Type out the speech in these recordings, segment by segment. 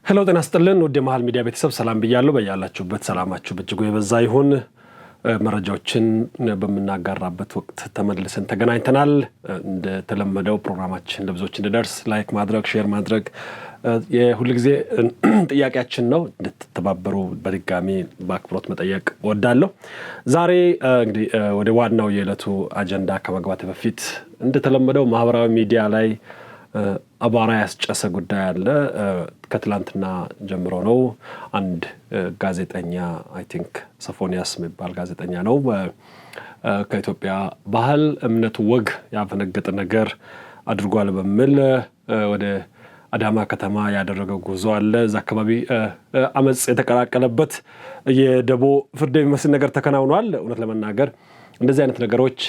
ሄሎ ጤና ይስጥልን ወደ መሃል ሚዲያ ቤተሰብ ሰላም ብያለሁ። በያላችሁበት ሰላማችሁ በእጅጉ የበዛ ይሁን። መረጃዎችን በመናጋራበት ወቅት ተመልሰን ተገናኝተናል። እንደተለመደው ፕሮግራማችን ለብዙዎች እንዲደርስ ላይክ ማድረግ ሼር ማድረግ የሁሉ ጊዜ ጥያቄያችን ነው። እንድትተባበሩ በድጋሚ በአክብሮት መጠየቅ እወዳለሁ። ዛሬ እንግዲህ ወደ ዋናው የዕለቱ አጀንዳ ከመግባት በፊት እንደተለመደው ማህበራዊ ሚዲያ ላይ አባራ ያስጨሰ ጉዳይ አለ። ከትላንትና ጀምሮ ነው። አንድ ጋዜጠኛ አይ ቲንክ ሶፎንያስ የሚባል ጋዜጠኛ ነው ከኢትዮጵያ ባህል እምነት ወግ ያፈነገጠ ነገር አድርጓል በሚል ወደ አዳማ ከተማ ያደረገው ጉዞ አለ። እዛ አካባቢ አመጽ የተቀላቀለበት የደቦ ፍርድ የሚመስል ነገር ተከናውኗል። እውነት ለመናገር እንደዚህ አይነት ነገሮች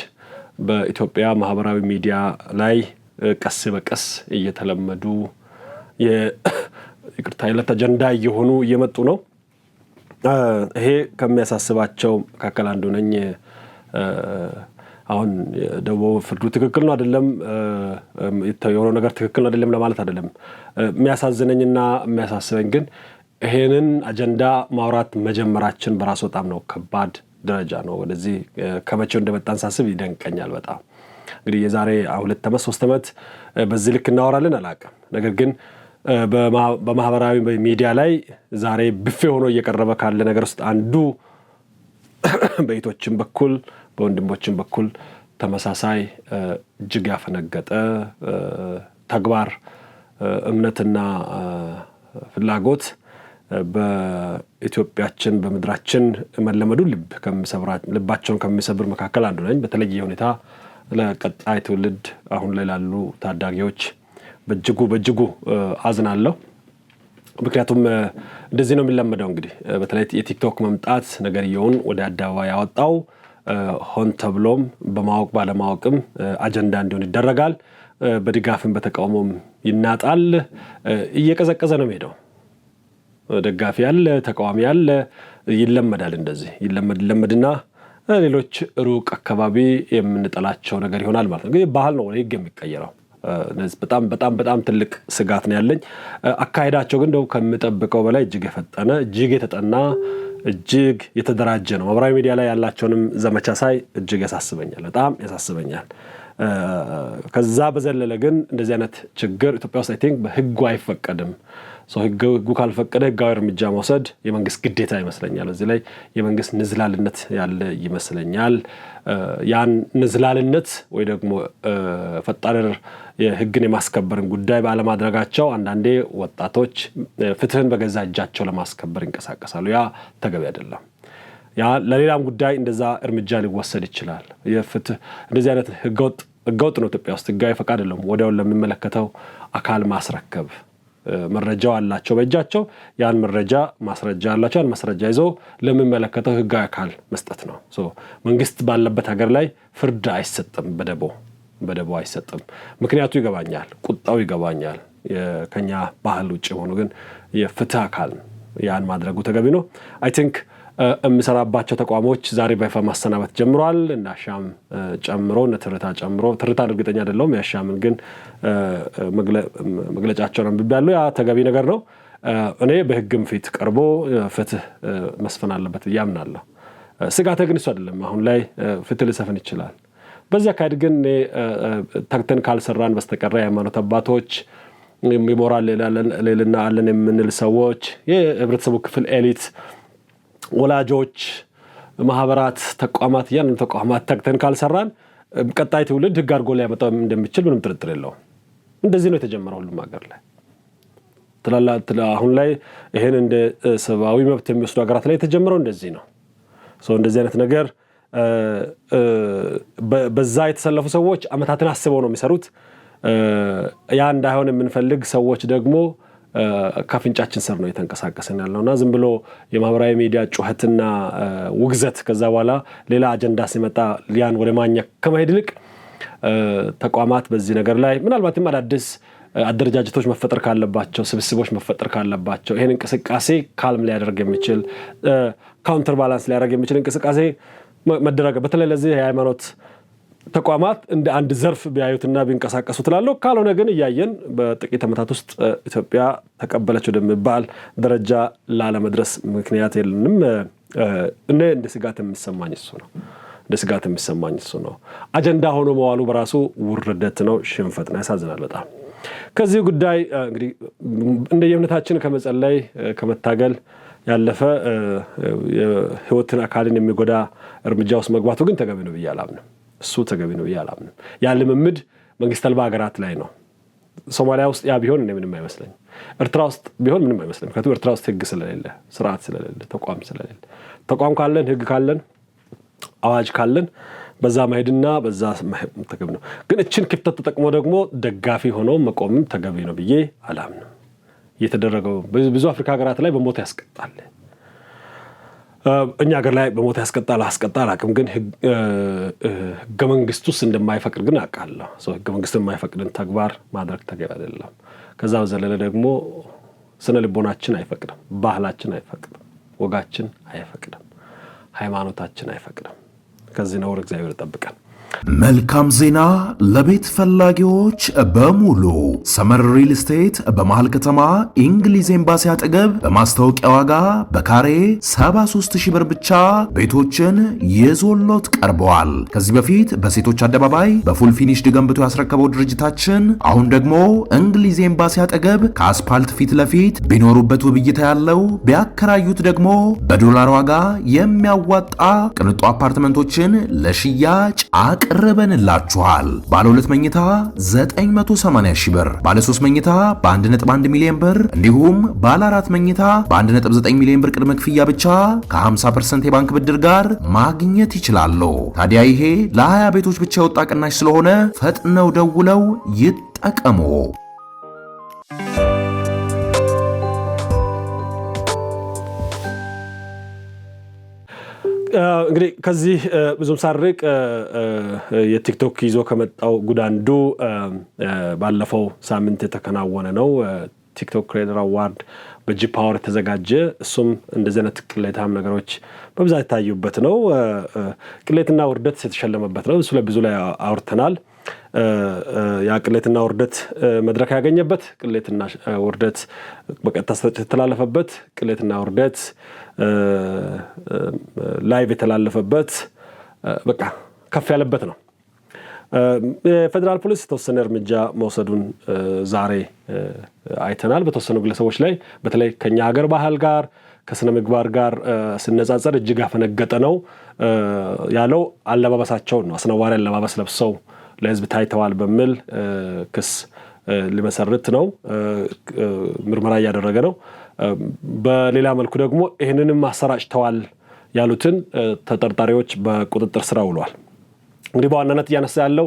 በኢትዮጵያ ማህበራዊ ሚዲያ ላይ ቀስ በቀስ እየተለመዱ የይቅርታ የዕለት አጀንዳ እየሆኑ እየመጡ ነው። ይሄ ከሚያሳስባቸው መካከል አንዱ ነኝ። አሁን ደቡብ ፍርዱ ትክክል ነው አይደለም፣ የሆነው ነገር ትክክል ነው አይደለም ለማለት አይደለም። የሚያሳዝነኝና የሚያሳስበኝ ግን ይሄንን አጀንዳ ማውራት መጀመራችን በራሱ በጣም ነው ከባድ ደረጃ ነው። ወደዚህ ከመቼው እንደመጣን ሳስብ ይደንቀኛል በጣም። እንግዲህ የዛሬ 2 ዓመት 3 ዓመት በዚህ ልክ እናወራለን አላውቅም። ነገር ግን በማህበራዊ ሚዲያ ላይ ዛሬ ብፌ ሆኖ እየቀረበ ካለ ነገር ውስጥ አንዱ በእህቶችም በኩል በወንድሞችም በኩል ተመሳሳይ እጅግ ያፈነገጠ ተግባር እምነትና ፍላጎት በኢትዮጵያችን በምድራችን መለመዱ ልባቸውን ከሚሰብር መካከል አንዱ ነኝ። በተለየ ሁኔታ ለቀጣይ ትውልድ አሁን ላይ ላሉ ታዳጊዎች በእጅጉ አዝናለሁ። ምክንያቱም እንደዚህ ነው የሚለመደው። እንግዲህ በተለይ የቲክቶክ መምጣት ነገርየውን ወደ አደባባይ ያወጣው ሆን ተብሎም በማወቅ ባለማወቅም አጀንዳ እንዲሆን ይደረጋል። በድጋፍም በተቃውሞም ይናጣል። እየቀዘቀዘ ነው የሚሄደው። ደጋፊ ያለ ተቃዋሚ ያለ ይለመዳል። እንደዚህ ይለመድና ሌሎች ሩቅ አካባቢ የምንጠላቸው ነገር ይሆናል ማለት ነው። እንግዲህ ባህል ነው ወደ ህግ የሚቀየረው። በጣም ትልቅ ስጋት ነው ያለኝ። አካሄዳቸው ግን እንደው ከምጠብቀው በላይ እጅግ የፈጠነ እጅግ የተጠና እጅግ የተደራጀ ነው። ማህበራዊ ሚዲያ ላይ ያላቸውንም ዘመቻ ሳይ እጅግ ያሳስበኛል፣ በጣም ያሳስበኛል። ከዛ በዘለለ ግን እንደዚህ አይነት ችግር ኢትዮጵያ ውስጥ አይ ቲንክ በህጉ አይፈቀድም። ህጉ ካልፈቀደ ህጋዊ እርምጃ መውሰድ የመንግስት ግዴታ ይመስለኛል። እዚህ ላይ የመንግስት ንዝላልነት ያለ ይመስለኛል። ያን ንዝላልነት ወይ ደግሞ ፈጣን የህግን የማስከበርን ጉዳይ ባለማድረጋቸው አንዳንዴ ወጣቶች ፍትህን በገዛ እጃቸው ለማስከበር ይንቀሳቀሳሉ። ያ ተገቢ አይደለም። ያ ለሌላም ጉዳይ እንደዛ እርምጃ ሊወሰድ ይችላል። የፍትህ እንደዚህ አይነት ህገወጥ ነው። ኢትዮጵያ ውስጥ ህጋዊ ፈቃድ አይደለም። ወዲያው ለሚመለከተው አካል ማስረከብ መረጃው አላቸው በእጃቸው። ያን መረጃ ማስረጃ አላቸው። ያን ማስረጃ ይዞ ለሚመለከተው ህጋዊ አካል መስጠት ነው። መንግስት ባለበት ሀገር ላይ ፍርድ አይሰጥም፣ በደቦ አይሰጥም። ምክንያቱ ይገባኛል፣ ቁጣው ይገባኛል። ከኛ ባህል ውጭ ሆኖ ግን የፍትህ አካል ያን ማድረጉ ተገቢ ነው። አይ ቲንክ የሚሰራባቸው ተቋሞች ዛሬ በይፋ ማሰናበት ጀምሯል። እና አሻም ጨምሮ ትርታ ጨምሮ ትርታ እርግጠኛ አይደለሁም። ያሻምን ግን መግለጫቸውን አንብቤያለሁ። ያ ተገቢ ነገር ነው። እኔ በህግም ፊት ቀርቦ ፍትህ መስፈን አለበት ብዬ አምናለሁ። ስጋቴ ግን እሱ አይደለም። አሁን ላይ ፍትህ ሊሰፍን ይችላል። በዚህ አካሄድ ግን ተግተን ካልሰራን በስተቀር የሃይማኖት አባቶች የሚሞራል ሌልና አለን የምንል ሰዎች የህብረተሰቡ ክፍል ኤሊት ወላጆች ማህበራት ተቋማት ያንን ተቋማት ተግተን ካልሰራን ቀጣይ ትውልድ ህግ አድርጎ ሊያመጣው እንደሚችል ምንም ጥርጥር የለውም። እንደዚህ ነው የተጀመረው ሁሉም ሀገር ላይ አሁን ላይ ይሄን እንደ ሰብአዊ መብት የሚወስዱ ሀገራት ላይ የተጀመረው እንደዚህ ነው። እንደዚህ አይነት ነገር በዛ የተሰለፉ ሰዎች አመታትን አስበው ነው የሚሰሩት። ያ እንዳይሆን የምንፈልግ ሰዎች ደግሞ ከፍንጫችን ስር ነው የተንቀሳቀሰን ያለውና ዝም ብሎ የማህበራዊ ሚዲያ ጩኸትና ውግዘት ከዛ በኋላ ሌላ አጀንዳ ሲመጣ ሊያን ወደ ማግኘት ከመሄድ ይልቅ ተቋማት በዚህ ነገር ላይ ምናልባትም አዳዲስ አደረጃጀቶች መፈጠር ካለባቸው፣ ስብስቦች መፈጠር ካለባቸው ይሄን እንቅስቃሴ ካልም ሊያደርግ የሚችል ካውንተር ባላንስ ሊያደርግ የሚችል እንቅስቃሴ መደረግ በተለይ ለዚህ የሃይማኖት ተቋማት እንደ አንድ ዘርፍ ቢያዩትና ቢንቀሳቀሱ ትላለሁ። ካልሆነ ግን እያየን በጥቂት ዓመታት ውስጥ ኢትዮጵያ ተቀበለች ወደሚባል ደረጃ ላለመድረስ ምክንያት የለንም። እንደ ስጋት የሚሰማኝ እሱ ነው። አጀንዳ ሆኖ መዋሉ በራሱ ውርደት ነው፣ ሽንፈት ነው፣ ያሳዝናል በጣም። ከዚህ ጉዳይ እንግዲህ እንደየእምነታችን ከመጸለይ ከመታገል ያለፈ ህይወትን አካልን የሚጎዳ እርምጃ ውስጥ መግባቱ ግን ተገቢ ነው ብዬ አላምንም። ያ ልምምድ መንግስት አልባ ሀገራት ላይ ነው። ሶማሊያ ውስጥ ያ ቢሆን ምንም አይመስለኝም። ኤርትራ ውስጥ ቢሆን ምንም አይመስለኝም። ምክንያቱም ኤርትራ ውስጥ ህግ ስለሌለ፣ ስርዓት ስለሌለ፣ ተቋም ካለን፣ ህግ ካለን፣ አዋጅ ካለን በዛ መሄድና በዛ ተገቢ ነው። ግን እችን ክፍተት ተጠቅሞ ደግሞ ደጋፊ ሆኖ መቆምም ተገቢ ነው ብዬ አላምንም። የተደረገው ብዙ አፍሪካ ሀገራት ላይ በሞት ያስቀጣል። እኛ ሀገር ላይ በሞት ያስቀጣል አላውቅም። ግን ህገ መንግስቱ ውስጥ እንደማይፈቅድ ግን አውቃለሁ። ህገ መንግስቱ የማይፈቅድን ተግባር ማድረግ ተገቢ አይደለም። ከዛ በዘለለ ደግሞ ስነ ልቦናችን አይፈቅድም፣ ባህላችን አይፈቅድም፣ ወጋችን አይፈቅድም፣ ሃይማኖታችን አይፈቅድም። ከዚህ ነውር እግዚአብሔር ይጠብቀን። መልካም ዜና ለቤት ፈላጊዎች በሙሉ ሰመር ሪል ስቴት በመሃል ከተማ እንግሊዝ ኤምባሲ አጠገብ በማስታወቂያ ዋጋ በካሬ 73000 ብር ብቻ ቤቶችን ይዞሎት ቀርበዋል። ከዚህ በፊት በሴቶች አደባባይ በፉል ፊኒሽድ ገንብቶ ያስረከበው ድርጅታችን አሁን ደግሞ እንግሊዝ ኤምባሲ አጠገብ ከአስፓልት ፊት ለፊት ቢኖሩበት ውብይታ ያለው ቢያከራዩት ደግሞ በዶላር ዋጋ የሚያዋጣ ቅንጡ አፓርትመንቶችን ለሽያጭ አቅርበንላችኋል። ባለ 2 መኝታ 980 ሺህ ብር፣ ባለ 3 መኝታ በ1.1 ሚሊዮን ብር እንዲሁም ባለ 4 መኝታ በ1.9 ሚሊዮን ብር ቅድመ ክፍያ ብቻ ከ50% የባንክ ብድር ጋር ማግኘት ይችላሉ። ታዲያ ይሄ ለ20 ቤቶች ብቻ የወጣ ቅናሽ ስለሆነ ፈጥነው ደውለው ይጠቀሙ። እንግዲህ ከዚህ ብዙም ሳርቅ የቲክቶክ ይዞ ከመጣው ጉድ አንዱ ባለፈው ሳምንት የተከናወነ ነው። ቲክቶክ ክሬተር አዋርድ በጂ ፓወር የተዘጋጀ እሱም እንደዚህ አይነት ቅሌታም ነገሮች በብዛት የታዩበት ነው። ቅሌትና ውርደት የተሸለመበት ነው። እሱ ላይ ብዙ ላይ አውርተናል። ያ ቅሌትና ውርደት መድረክ ያገኘበት፣ ቅሌትና ውርደት በቀጥታ ስርጭት የተላለፈበት፣ ቅሌትና ውርደት ላይቭ የተላለፈበት በቃ ከፍ ያለበት ነው። የፌዴራል ፖሊስ የተወሰነ እርምጃ መውሰዱን ዛሬ አይተናል። በተወሰኑ ግለሰቦች ላይ በተለይ ከኛ ሀገር ባህል ጋር ከስነ ምግባር ጋር ስነጻጸር እጅግ ያፈነገጠ ነው ያለው አለባበሳቸውን ነው። አስነዋሪ አለባበስ ለብሰው ለህዝብ ታይተዋል በሚል ክስ ሊመሰርት ነው። ምርመራ እያደረገ ነው። በሌላ መልኩ ደግሞ ይህንንም አሰራጭተዋል ያሉትን ተጠርጣሪዎች በቁጥጥር ስር ውለዋል። እንግዲህ በዋናነት እያነሳ ያለው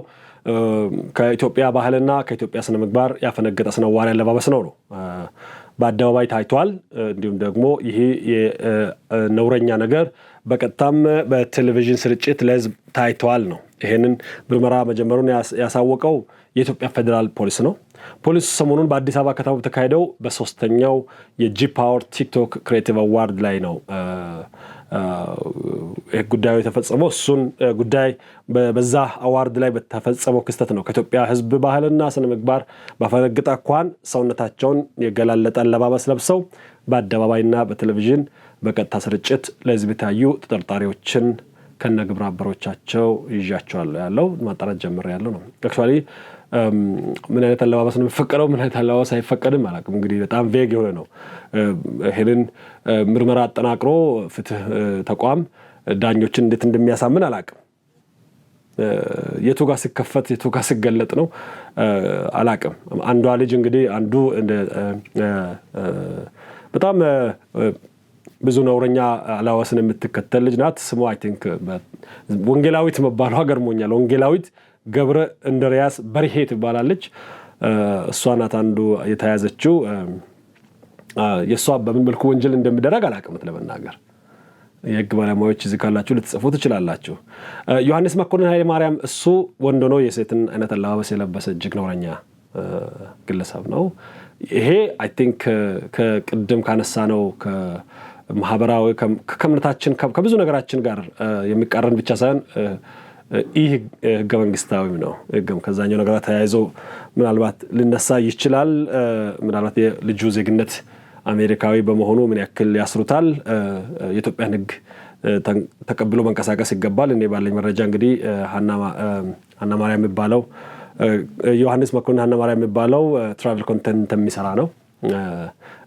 ከኢትዮጵያ ባህልና ከኢትዮጵያ ስነ ምግባር ያፈነገጠ አስነዋሪ አለባበስ ነው። በአደባባይ ታይቷል። እንዲሁም ደግሞ ይሄ የነውረኛ ነገር በቀጥታም በቴሌቪዥን ስርጭት ለህዝብ ታይቷል ነው። ይሄንን ምርመራ መጀመሩን ያሳወቀው የኢትዮጵያ ፌዴራል ፖሊስ ነው። ፖሊስ ሰሞኑን በአዲስ አበባ ከተማ በተካሄደው በ3ኛው የጂ ፓወር ቲክቶክ ክሬቲቭ አዋርድ ላይ ነው ጉዳዩ የተፈጸመው። እሱን ጉዳይ በዛ አዋርድ ላይ በተፈጸመው ክስተት ነው ከኢትዮጵያ ህዝብ ባህልና ስነ ምግባር ባፈነገጠ እንኳን ሰውነታቸውን የገላለጠ አለባበስ ለብሰው በአደባባይና በቴሌቪዥን በቀጥታ ስርጭት ለህዝብ የታዩ ተጠርጣሪዎችን ከነግብረ አበሮቻቸው ይዣቸዋለሁ ያለው ማጣራት ጀምሬያለሁ ነው። አክቹዋሊ ምን አይነት አለባበስ ነው የሚፈቀደው፣ ምን አይነት አለባበስ አይፈቀድም አላውቅም። እንግዲህ በጣም ቬግ የሆነ ነው። ይሄንን ምርመራ አጠናቅሮ ፍትህ ተቋም ዳኞችን እንዴት እንደሚያሳምን አላውቅም። የቱ ጋር ሲከፈት የቱ ጋር ሲገለጥ ነው አላውቅም። አንዷ ልጅ እንግዲህ አንዱ በጣም ብዙ ነውረኛ አለባበስን የምትከተል ልጅ ናት። ስሟ አይ ቲንክ ወንጌላዊት መባሏ ገርሞኛል። ወንጌላዊት ገብረ እንድሪያስ በርሄ ትባላለች። እሷ ናት አንዱ የተያዘችው። የእሷ በምን መልኩ ወንጀል እንደሚደረግ አላውቅም ለመናገር። የህግ ባለሙያዎች እዚህ ካላችሁ ልትጽፉ ትችላላችሁ። ዮሐንስ መኮንን ኃይለ ማርያም እሱ ወንድ ነው። የሴትን አይነት አለባበስ የለበሰ እጅግ ነውረኛ ግለሰብ ነው። ይሄ አይ ቲንክ ከቅድም ካነሳ ነው ከማህበራዊ ከእምነታችን ከብዙ ነገራችን ጋር የሚቃረን ብቻ ሳይሆን ይህ ህገ መንግስታዊ ነው። ከዛኛው ነገር ተያይዞ ምናልባት ሊነሳ ይችላል። ምናልባት የልጁ ዜግነት አሜሪካዊ በመሆኑ ምን ያክል ያስሩታል? የኢትዮጵያን ህግ ተቀብሎ መንቀሳቀስ ይገባል። እኔ ባለኝ መረጃ እንግዲህ ሀና ማርያም የሚባለው ዮሐንስ መኮንን ሀና ማርያም የሚባለው ትራቨል ኮንተንት የሚሰራ ነው።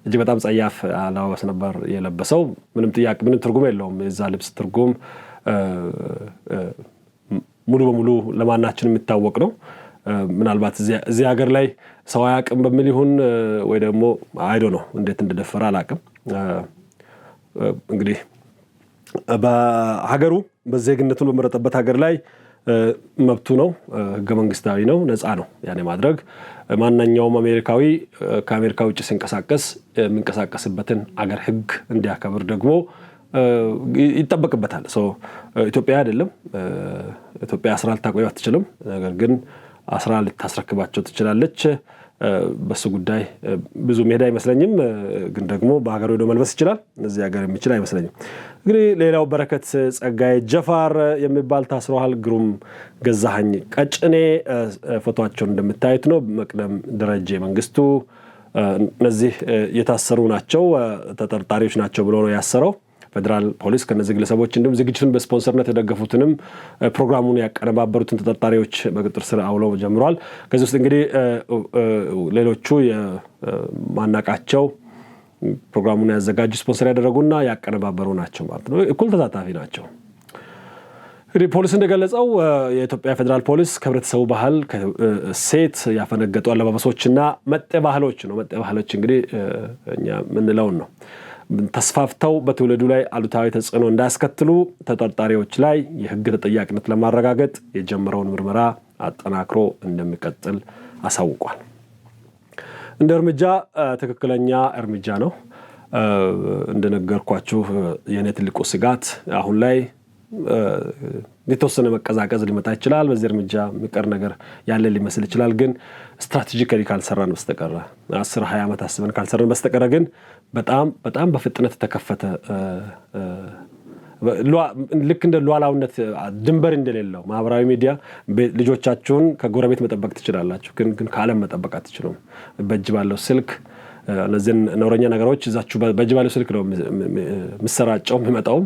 እጅግ በጣም ጸያፍ አለባበስ ነበር የለበሰው። ምንም ትርጉም የለውም። የዛ ልብስ ትርጉም ሙሉ በሙሉ ለማናችን የሚታወቅ ነው። ምናልባት እዚህ ሀገር ላይ ሰው አያውቅም በሚል ይሁን ወይ ደግሞ አይዶ ነው እንዴት እንደደፈረ አላውቅም። እንግዲህ በሀገሩ በዜግነቱን በመረጠበት ሀገር ላይ መብቱ ነው፣ ህገ መንግስታዊ ነው፣ ነፃ ነው። ያኔ ማድረግ ማንኛውም አሜሪካዊ ከአሜሪካ ውጭ ሲንቀሳቀስ የሚንቀሳቀስበትን አገር ህግ እንዲያከብር ደግሞ ይጠበቅበታል። ኢትዮጵያ አይደለም ኢትዮጵያ አስራ ልታቆይ አትችልም። ነገር ግን አስራ ልታስረክባቸው ትችላለች። በሱ ጉዳይ ብዙ መሄድ አይመስለኝም። ግን ደግሞ በሀገሩ ሄዶ መልበስ ይችላል። እዚህ ሀገር የሚችል አይመስለኝም። እንግዲህ ሌላው በረከት ጸጋይ ጀፋር የሚባል ታስረዋል። ግሩም ገዛኸኝ ቀጭኔ ፎቶአቸውን እንደምታዩት ነው። መቅደም ደረጀ መንግስቱ እነዚህ የታሰሩ ናቸው፣ ተጠርጣሪዎች ናቸው ብሎ ነው ያሰረው ፌደራል ፖሊስ። ከነዚህ ግለሰቦች እንዲሁም ዝግጅቱን በስፖንሰርነት የደገፉትንም ፕሮግራሙን ያቀነባበሩትን ተጠርጣሪዎች በቁጥጥር ስር አውለው ጀምሯል። ከዚህ ውስጥ እንግዲህ ሌሎቹ የማናቃቸው ፕሮግራሙን ያዘጋጁ ስፖንሰር ያደረጉና ያቀነባበሩ ናቸው ማለት ነው። እኩል ተሳታፊ ናቸው። እንግዲህ ፖሊስ እንደገለጸው የኢትዮጵያ ፌደራል ፖሊስ ከህብረተሰቡ ባህል ሴት ያፈነገጡ አለባበሶችና መጤ ባህሎች ነው። መጤ ባህሎች እንግዲህ እኛ ምንለውን ነው ተስፋፍተው በትውልዱ ላይ አሉታዊ ተጽዕኖ እንዳያስከትሉ ተጠርጣሪዎች ላይ የህግ ተጠያቂነት ለማረጋገጥ የጀመረውን ምርመራ አጠናክሮ እንደሚቀጥል አሳውቋል። እንደ እርምጃ ትክክለኛ እርምጃ ነው። እንደነገርኳችሁ የኔ ትልቁ ስጋት አሁን ላይ የተወሰነ መቀዛቀዝ ሊመጣ ይችላል። በዚህ እርምጃ የሚቀር ነገር ያለ ሊመስል ይችላል። ግን ስትራቴጂካሊ ካልሰራን በስተቀር 10-20 ዓመት አስበን ካልሰራን በስተቀር ግን በጣም በፍጥነት ተከፈተ ልክ እንደ ሉዓላዊነት ድንበር እንደሌለው ማህበራዊ ሚዲያ ልጆቻችሁን ከጎረቤት መጠበቅ ትችላላችሁ፣ ግን ከዓለም መጠበቅ አትችሉም። በእጅ ባለው ስልክ እነዚህን ነውረኛ ነገሮች ይዛችሁ በእጅ ባለው ስልክ ነው የሚሰራጨው፣ የሚመጣውም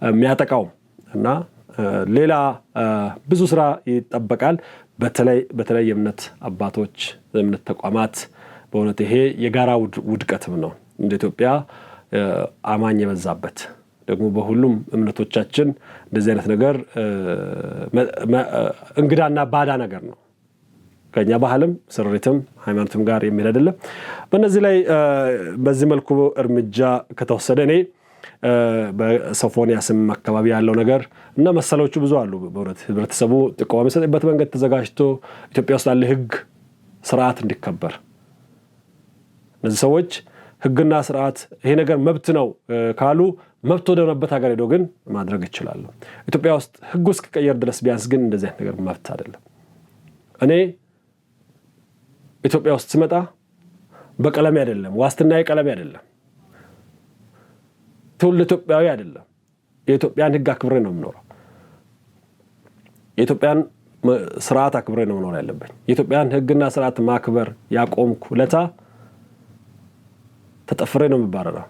የሚያጠቃውም እና ሌላ ብዙ ስራ ይጠበቃል። በተለይ የእምነት አባቶች፣ የእምነት ተቋማት በእውነት ይሄ የጋራ ውድቀትም ነው። እንደ ኢትዮጵያ አማኝ የበዛበት ደግሞ በሁሉም እምነቶቻችን እንደዚህ አይነት ነገር እንግዳና ባዳ ነገር ነው። ከኛ ባህልም ስርሪትም ሃይማኖትም ጋር የሚሄድ አይደለም። በእነዚህ ላይ በዚህ መልኩ እርምጃ ከተወሰደ እኔ በሶፎንያስም አካባቢ ያለው ነገር እና መሰሎቹ ብዙ አሉ። በእውነት ህብረተሰቡ ጥቆማ የሚሰጥበት መንገድ ተዘጋጅቶ ኢትዮጵያ ውስጥ ያለ ህግ ስርዓት እንዲከበር እነዚህ ሰዎች ህግና ስርዓት ይሄ ነገር መብት ነው ካሉ መብት ወደሆነበት ሀገር ሄዶ ግን ማድረግ ይችላሉ። ኢትዮጵያ ውስጥ ህጉ እስኪቀየር ድረስ ቢያንስ ግን እንደዚህ አይነት ነገር መብት አይደለም። እኔ ኢትዮጵያ ውስጥ ስመጣ በቀለሜ አይደለም፣ ዋስትናዬ ቀለሜ አይደለም፣ ትውልድ ኢትዮጵያዊ አይደለም። የኢትዮጵያን ህግ አክብሬ ነው የምኖረው። የኢትዮጵያን ስርዓት አክብሬ ነው መኖር ያለብኝ። የኢትዮጵያን ህግና ስርዓት ማክበር ያቆምኩ ለታ ተጠፍሬ ነው የምባረረው።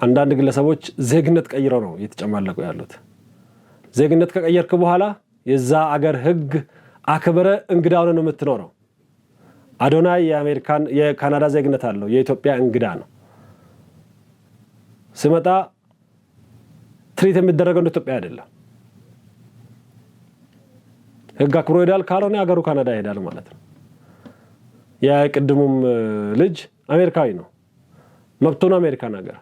አንዳንድ ግለሰቦች ዜግነት ቀይረው ነው እየተጨማለቁ ያሉት። ዜግነት ከቀየርክ በኋላ የዛ አገር ህግ አክብረ እንግዳ ሆነ ነው የምትኖረው። አዶናይ የካናዳ ዜግነት አለው፣ የኢትዮጵያ እንግዳ ነው። ሲመጣ ትሪት የሚደረገው እንደ ኢትዮጵያ አይደለም። ህግ አክብሮ ይሄዳል፣ ካልሆነ አገሩ ካናዳ ይሄዳል ማለት ነው። የቅድሙም ልጅ አሜሪካዊ ነው፣ መብቱ ነው አሜሪካን ሀገር።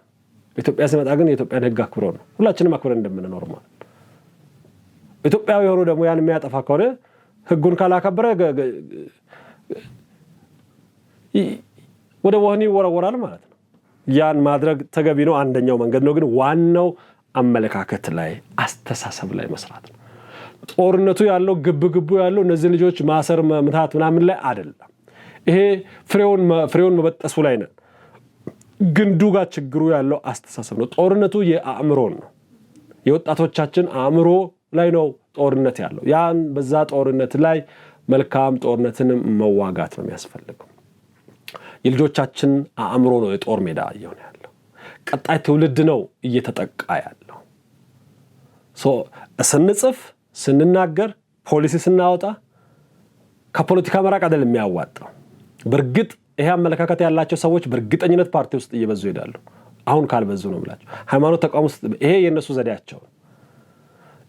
ኢትዮጵያ ሲመጣ ግን የኢትዮጵያን ህግ አክብሮ ነው ሁላችንም አክብረን እንደምንኖር ማለት ነው። ኢትዮጵያዊ ሆኖ ደግሞ ያን የሚያጠፋ ከሆነ ህጉን ካላከበረ ወደ ወህኒ ይወረወራል ማለት ነው። ያን ማድረግ ተገቢ ነው፣ አንደኛው መንገድ ነው። ግን ዋናው አመለካከት ላይ አስተሳሰብ ላይ መስራት ነው። ጦርነቱ ያለው ግብግቡ ያለው እነዚህ ልጆች ማሰር መምታት ምናምን ላይ አይደለም። ይሄ ፍሬውን መበጠሱ ላይ ነው። ግንዱ ጋር ችግሩ ያለው አስተሳሰብ ነው። ጦርነቱ የአእምሮ ነው። የወጣቶቻችን አእምሮ ላይ ነው ጦርነት ያለው ያን በዛ ጦርነት ላይ መልካም ጦርነትን መዋጋት ነው የሚያስፈልገው የልጆቻችን አእምሮ ነው የጦር ሜዳ እየሆነ ያለው ቀጣይ ትውልድ ነው እየተጠቃ ያለው ስንጽፍ ስንናገር ፖሊሲ ስናወጣ ከፖለቲካ መራቅ አይደለም የሚያዋጣው በርግጥ ይሄ አመለካከት ያላቸው ሰዎች በርግጠኝነት ፓርቲ ውስጥ እየበዙ ይላሉ አሁን ካልበዙ ነው ብላችሁ ሃይማኖት ተቋም ውስጥ ይሄ የነሱ ዘዴያቸው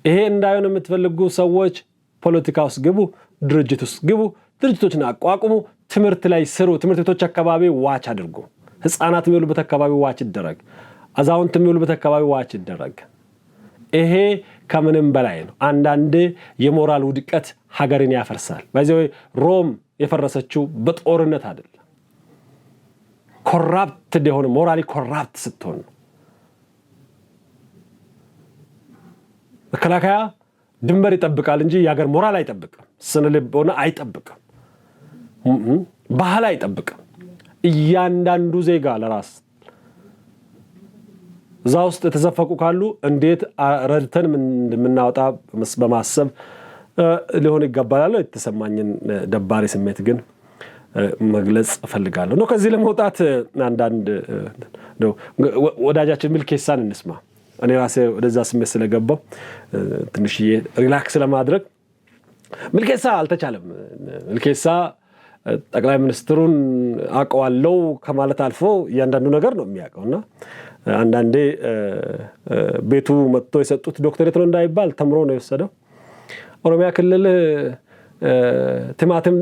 ይሄ እንዳይሆን የምትፈልጉ ሰዎች ፖለቲካ ውስጥ ግቡ ድርጅት ውስጥ ግቡ ድርጅቶችን አቋቁሙ ትምህርት ላይ ስሩ ትምህርት ቤቶች አካባቢ ዋች አድርጉ ህፃናት የሚውሉበት አካባቢ ዋች ይደረግ አዛውንት የሚውሉበት አካባቢ ዋች ይደረግ ይሄ ከምንም በላይ ነው አንዳንዴ የሞራል ውድቀት ሀገርን ያፈርሳል በዚህ ሮም የፈረሰችው በጦርነት አይደለም ኮራፕት የሆነ ሞራሊ ኮራፕት ስትሆን መከላከያ ድንበር ይጠብቃል እንጂ የሀገር ሞራል አይጠብቅም ስነ ልቦና አይጠብቅም ባህል አይጠብቅም እያንዳንዱ ዜጋ ለራስ እዛ ውስጥ ተዘፈቁ ካሉ እንዴት ረድተን እንደምናወጣ በማሰብ ሊሆን ይገባል የተሰማኝን ደባሪ ስሜት ግን መግለጽ ፈልጋለሁ ነው ከዚህ ለመውጣት አንዳንድ ነው ወዳጃችን ሚልኬሳን እንስማ እኔ ራሴ ወደዛ ስሜት ስለገባው ትንሽ ሪላክስ ለማድረግ ሚልኬሳ አልተቻለም ሚልኬሳ ጠቅላይ ሚኒስትሩን አቀዋለው ከማለት አልፎ ያንዳንዱ ነገር ነው የሚያቀውና አንዳንዴ ቤቱ መጥቶ የሰጡት ዶክተሬት ነው እንዳይባል ተምሮ ነው የወሰደው ኦሮሚያ ክልል ቲማቲም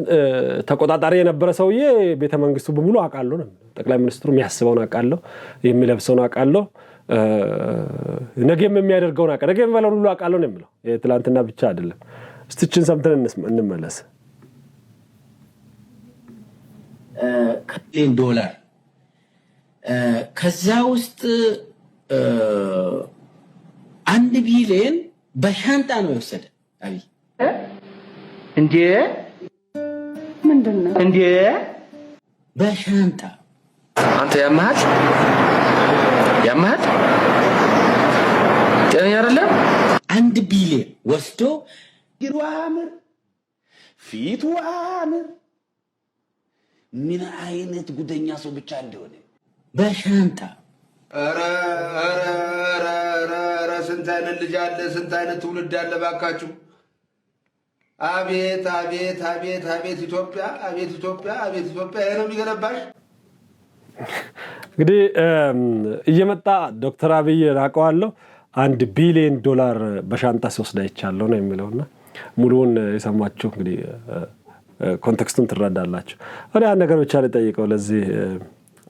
ተቆጣጣሪ የነበረ ሰውዬ ቤተ መንግስቱ በሙሉ አቃለው ነው ጠቅላይ ሚኒስትሩ የሚያስበውን አቃለው የሚለብሰውን አቃለው ነገም የሚያደርገውን አቃለው ነገም ባለው ሁሉ አቃለው ነው የሚለው የትላንትና ብቻ አይደለም እስቲችን ሰምተን እንመለስ ከቢሊዮን ዶላር ከዛ ውስጥ 1 ቢሊዮን በሻንጣ ነው የወሰደ አብይ እንዴ ምንድነው እንዴ በሻንጣ አንተ ያማት ጤነኛ አይደለም 1 ቢሊዮን ወስዶ ግሩአምር ፊቱ አምር ምን አይነት ጉደኛ ሰው ብቻ እንደሆነ በሻንጣ ኧረ ስንት አይነት ልጅ አለ ስንት አይነት ትውልድ አለ ባካችሁ አቤት አቤት አቤት አቤት ኢትዮጵያ አቤት ኢትዮጵያ አቤት ኢትዮጵያ ይሄ ነው የሚገነባሽ እንግዲህ እየመጣ ዶክተር አብይ ራቀዋለሁ 1 ቢሊዮን ዶላር በሻንጣ ሲወስድ አይቻለሁ ነው የሚለውና ሙሉውን የሰማችሁ እንግዲህ ኮንቴክስቱን ትረዳላችሁ ወዲያ ነገር ብቻ ልጠይቀው ለዚህ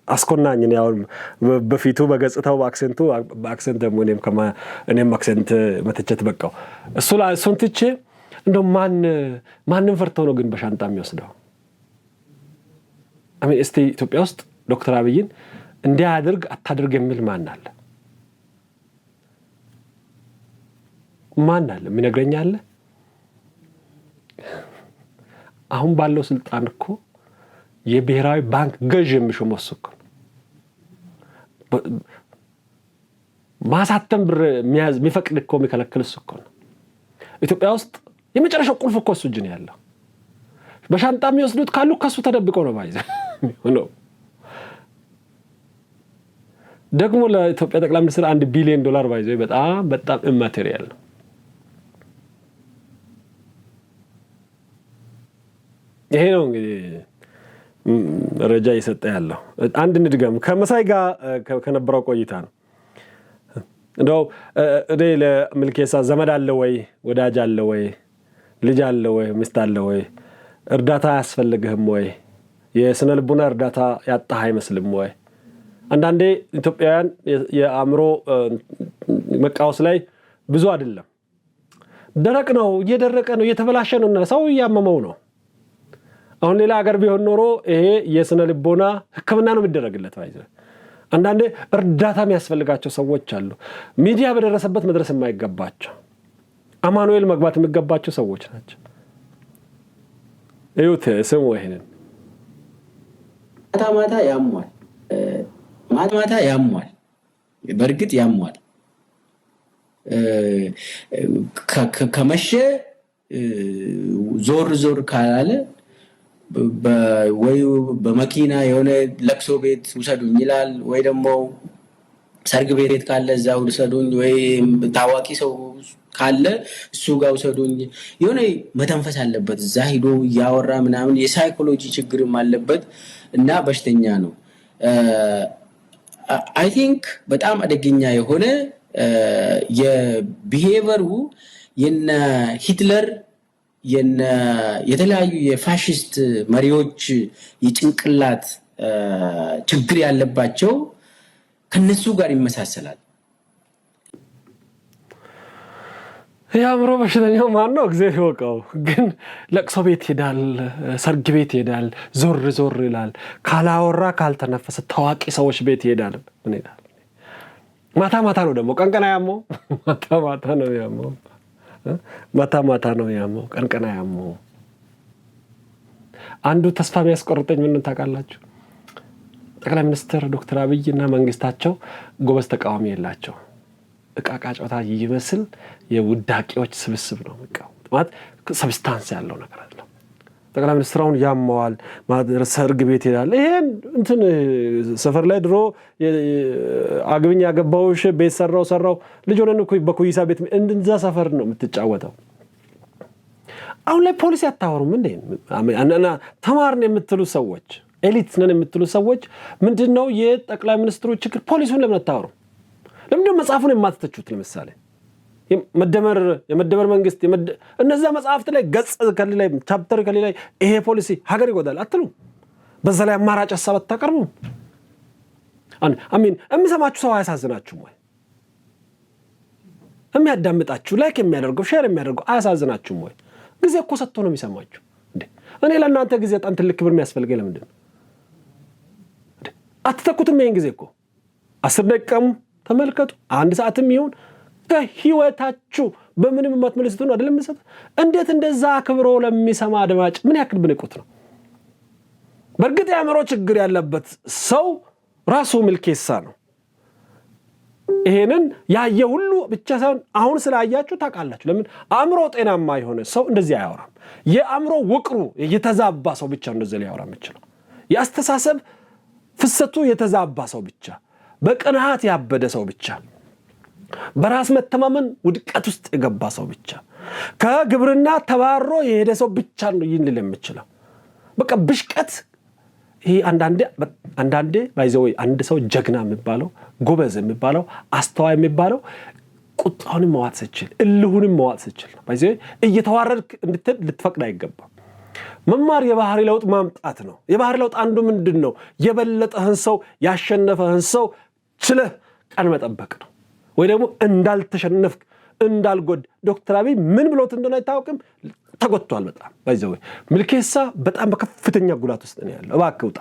አስኮናኝ ነው ያው በፊቱ በገጽታው በአክሰንት ደግሞ እኔም አክሰንት መተቸት በቃው እሱን ትቼ እንደው ማንን ፈርተው ነው ግን በሻንጣ የሚወስደው አሜን እስቲ ኢትዮጵያ ውስጥ ዶክተር አብይን እንዲያድርግ አታድርግ የሚል ማን አለ የሚነግረኝ አለ አሁን ባለው ስልጣን እኮ የብሔራዊ ባንክ ገዥ የሚሾመው እሱ እኮ ማሳተም ብር የሚፈቅድ እኮ የሚከለክል እሱ እኮ ነው ኢትዮጵያ ውስጥ የመጨረሻው ቁልፍ እኮ እሱ እጅ ነው ያለው በሻንጣ የሚወስዱት ካሉ ከሱ ተደብቀው ነው ባይዘ ነው ደግሞ ለኢትዮጵያ ጠቅላይ ሚኒስትር 1 ቢሊዮን ዶላር ባይዘ በጣም ኢማቴሪያል ነው ይሄ ነው እንግዲህ ረጃ ይሰጣ ያለው አንድ ንድገም ከመሳይ ጋር ከነበረው ቆይታ ነው እንደው እዴ ለሚልኬሳ ዘመድ አለ ወይ ወዳጅ አለ ወይ ልጅ አለ ወይ ሚስት አለ ወይ እርዳታ ያስፈልግህም ወይ የስነ ልቦና እርዳታ ያጣህ አይመስልም ወይ አንዳንዴ ኢትዮጵያውያን የአእምሮ መቃወስ ላይ ብዙ አይደለም ደረቅ ነው እየደረቀ ነው እየተበላሸ ነው ሰው ያመመው ነው አሁን ሌላ ሀገር ቢሆን ኖሮ ይሄ የስነ ልቦና ህክምና ነው የሚደረግለት ባይዘ አንዳንዴ እርዳታ የሚያስፈልጋቸው ሰዎች አሉ ሚዲያ በደረሰበት መድረስ የማይገባቸው አማኑኤል መግባት የሚገባቸው ሰዎች ናቸው እዩት ስሙ ይሄንን ማታ ያሟል በርግጥ ያሟል ከመሸ ዞር ካላለ ወይ በመኪና የሆነ ለቅሶ ቤት ውሰዱኝ ይላል፣ ወይ ደግሞ ሰርግ ቤት ካለ እዛው ውሰዱኝ፣ ወይ ታዋቂ ሰው ካለ እሱ ጋር ውሰዱኝ። የሆነ መተንፈስ አለበት፣ እዛ ሄዶ ያወራ ምናምን የሳይኮሎጂ ችግርም አለበት እና በሽተኛ ነው። አይ ቲንክ በጣም አደገኛ የሆነ የቢሄቨሩ የነ ሂትለር የተለያዩ የፋሽስት መሪዎች የጭንቅላት ችግር ያለባቸው ከነሱ ጋር ይመሳሰላል። የአእምሮ በሽተኛው ማን ነው? እግዚአብሔር ይወቀው። ግን ለቅሶ ቤት ይሄዳል፣ ሰርግ ቤት ይሄዳል፣ ዞር ይላል፣ ካላወራ ካልተነፈሰ ታዋቂ ሰዎች ቤት ይሄዳል። ምን ይላል? ማታ ነው ደግሞ ቀን ያመው። ማታ ነው ያመው። ማታ ነው ያመው፣ ቀን ያመው። አንዱ ተስፋ የሚያስቆርጠኝ ምን ታውቃላችሁ? ጠቅላይ ሚኒስትር ዶክተር አብይ እና መንግስታቸው ጎበዝ ተቃዋሚ የላቸው። እቃቃ ጨዋታ ይመስል የውዳቂዎች ስብስብ ነው የሚቃወሙት። ማለት ሰብስታንስ ያለው ነገር አይደለም። ጠቅላይ ሚኒስትሩን ያመዋል፣ ሰርግ ቤት ይላል። ይሄን እንትን ሰፈር ላይ ድሮ አግብኝ ያገባውሽ ቤት ሰራው ልጅ ሆነን በኩይሳ ቤት እንደዛ ሰፈር ነው የምትጫወተው። አሁን ላይ ፖሊሲ አታወሩም እንዴ? ተማርን የምትሉ ሰዎች፣ ኤሊት ነን የምትሉ ሰዎች ምንድነው የጠቅላይ ሚኒስትሩ ችግር? ፖሊሱን ለምን አታወሩ? ለምንድነው መጽሐፉን የማትተቹት? ለምሳሌ የመደመር መንግስት እነዛ መጽሐፍት ላይ ገጽ ከላይ ቻፕተር ከላይ ይሄ ፖሊሲ ሀገር ይጎዳል አትሉ? በዛ ላይ አማራጭ ሐሳብ አታቀርቡ? አሚን የሚሰማችሁ ሰው አያሳዝናችሁም ወይ? የሚያዳምጣችሁ ላይክ የሚያደርገው ሼር የሚያደርገው አያሳዝናችሁም ወይ? ጊዜ እኮ ሰጥቶ ነው የሚሰማችሁ እንዴ። እኔ ለእናንተ ጊዜ በጣም ትልቅ ክብር የሚያስፈልገኝ ለምንድን ነው? አትተኩትም? ይሄን ጊዜ እኮ 10 ደቂቃም ተመልከቱ፣ 1 ሰዓትም ይሁን ከህይወታችሁ በምንም ማትመለስቱ ነው አይደለም መስጠት። እንዴት እንደዛ አክብሮ ለሚሰማ አድማጭ ምን ያክል ብንቁት ነው? በእርግጥ የአእምሮ ችግር ያለበት ሰው ራሱ ምልኬሳ ነው። ይሄንን ያየ ሁሉ ብቻ ሳይሆን አሁን ስላያችሁ ታውቃላችሁ። ለምን አእምሮ ጤናማ የሆነ ሰው እንደዚህ አያወራም። የአእምሮ ውቅሩ የተዛባ ሰው ብቻ እንደዚህ ሊያወራ የሚችለው። የአስተሳሰብ ፍሰቱ የተዛባ ሰው ብቻ፣ በቅንዓት ያበደ ሰው ብቻ፣ በራስ መተማመን ውድቀት ውስጥ የገባ ሰው ብቻ፣ ከግብርና ተባሮ የሄደ ሰው ብቻ ነው ይህን ሊል የሚችለው። በቃ ብሽቀት ይሄ አንዳንዴ ባይዘው አንድ ሰው ጀግና የሚባለው ጎበዝ የሚባለው አስተዋይ የሚባለው ቁጣውንም መዋጥ ሲችል እልሁንም መዋጥ ሲችል ነው። ባይዘው እየተዋረድክ እንድትል ልትፈቅድ አይገባም። መማር የባህሪ ለውጥ ማምጣት ነው። የባህሪ ለውጥ አንዱ ምንድነው? የበለጠህን ሰው ያሸነፈህን ሰው ችለህ ቀን መጠበቅ ነው። ወይ ደግሞ እንዳልተሸነፍክ እንዳልጎድ ዶክተር አብይ ምን ብሎት እንደሆነ አይታወቅም፣ ተጎድቷል በጣም ባይዘው። ምልኬሳ በጣም በከፍተኛ ጉዳት ውስጥ ነው ያለው። እባክህ ውጣ።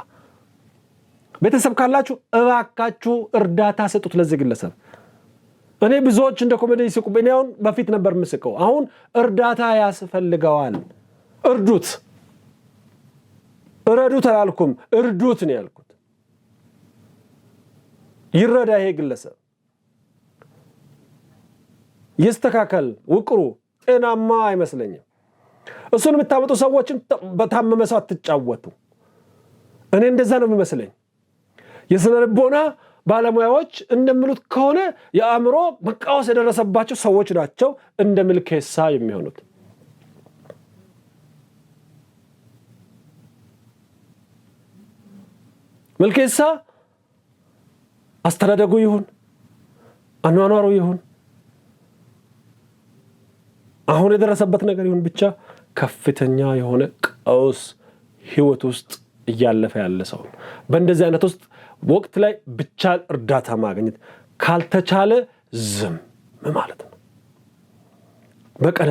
ቤተሰብ ካላችሁ እባካችሁ እርዳታ ሰጡት ለዚህ ግለሰብ። እኔ ብዙዎች እንደ ኮሜዲ ሲቁብኝ አሁን በፊት ነበር መስቀው፣ አሁን እርዳታ ያስፈልገዋል። እርዱት። እረዱት አላልኩም፣ እርዱት ነው ያልኩት። ይረዳ ይሄ ግለሰብ፣ ይስተካከል። ውቅሩ ጤናማ አይመስለኝም። እሱን የምታመጡ ሰዎችን በታመመ ሰው አትጫወቱ። እኔ እንደዛ ነው የሚመስለኝ። የስነ ልቦና ባለሙያዎች እንደሚሉት ከሆነ የአእምሮ መቃወስ የደረሰባቸው ሰዎች ናቸው እንደ ምልኬሳ የሚሆኑት። ምልኬሳ አስተዳደጉ ይሁን አኗኗሩ ይሁን አሁን የደረሰበት ነገር ይሁን ብቻ ከፍተኛ የሆነ ቀውስ ህይወት ውስጥ እያለፈ ያለ ሰው። በእንደዚህ አይነት ውስጥ ወቅት ላይ ብቻ እርዳታ ማግኘት ካልተቻለ ዝም ማለት ነው።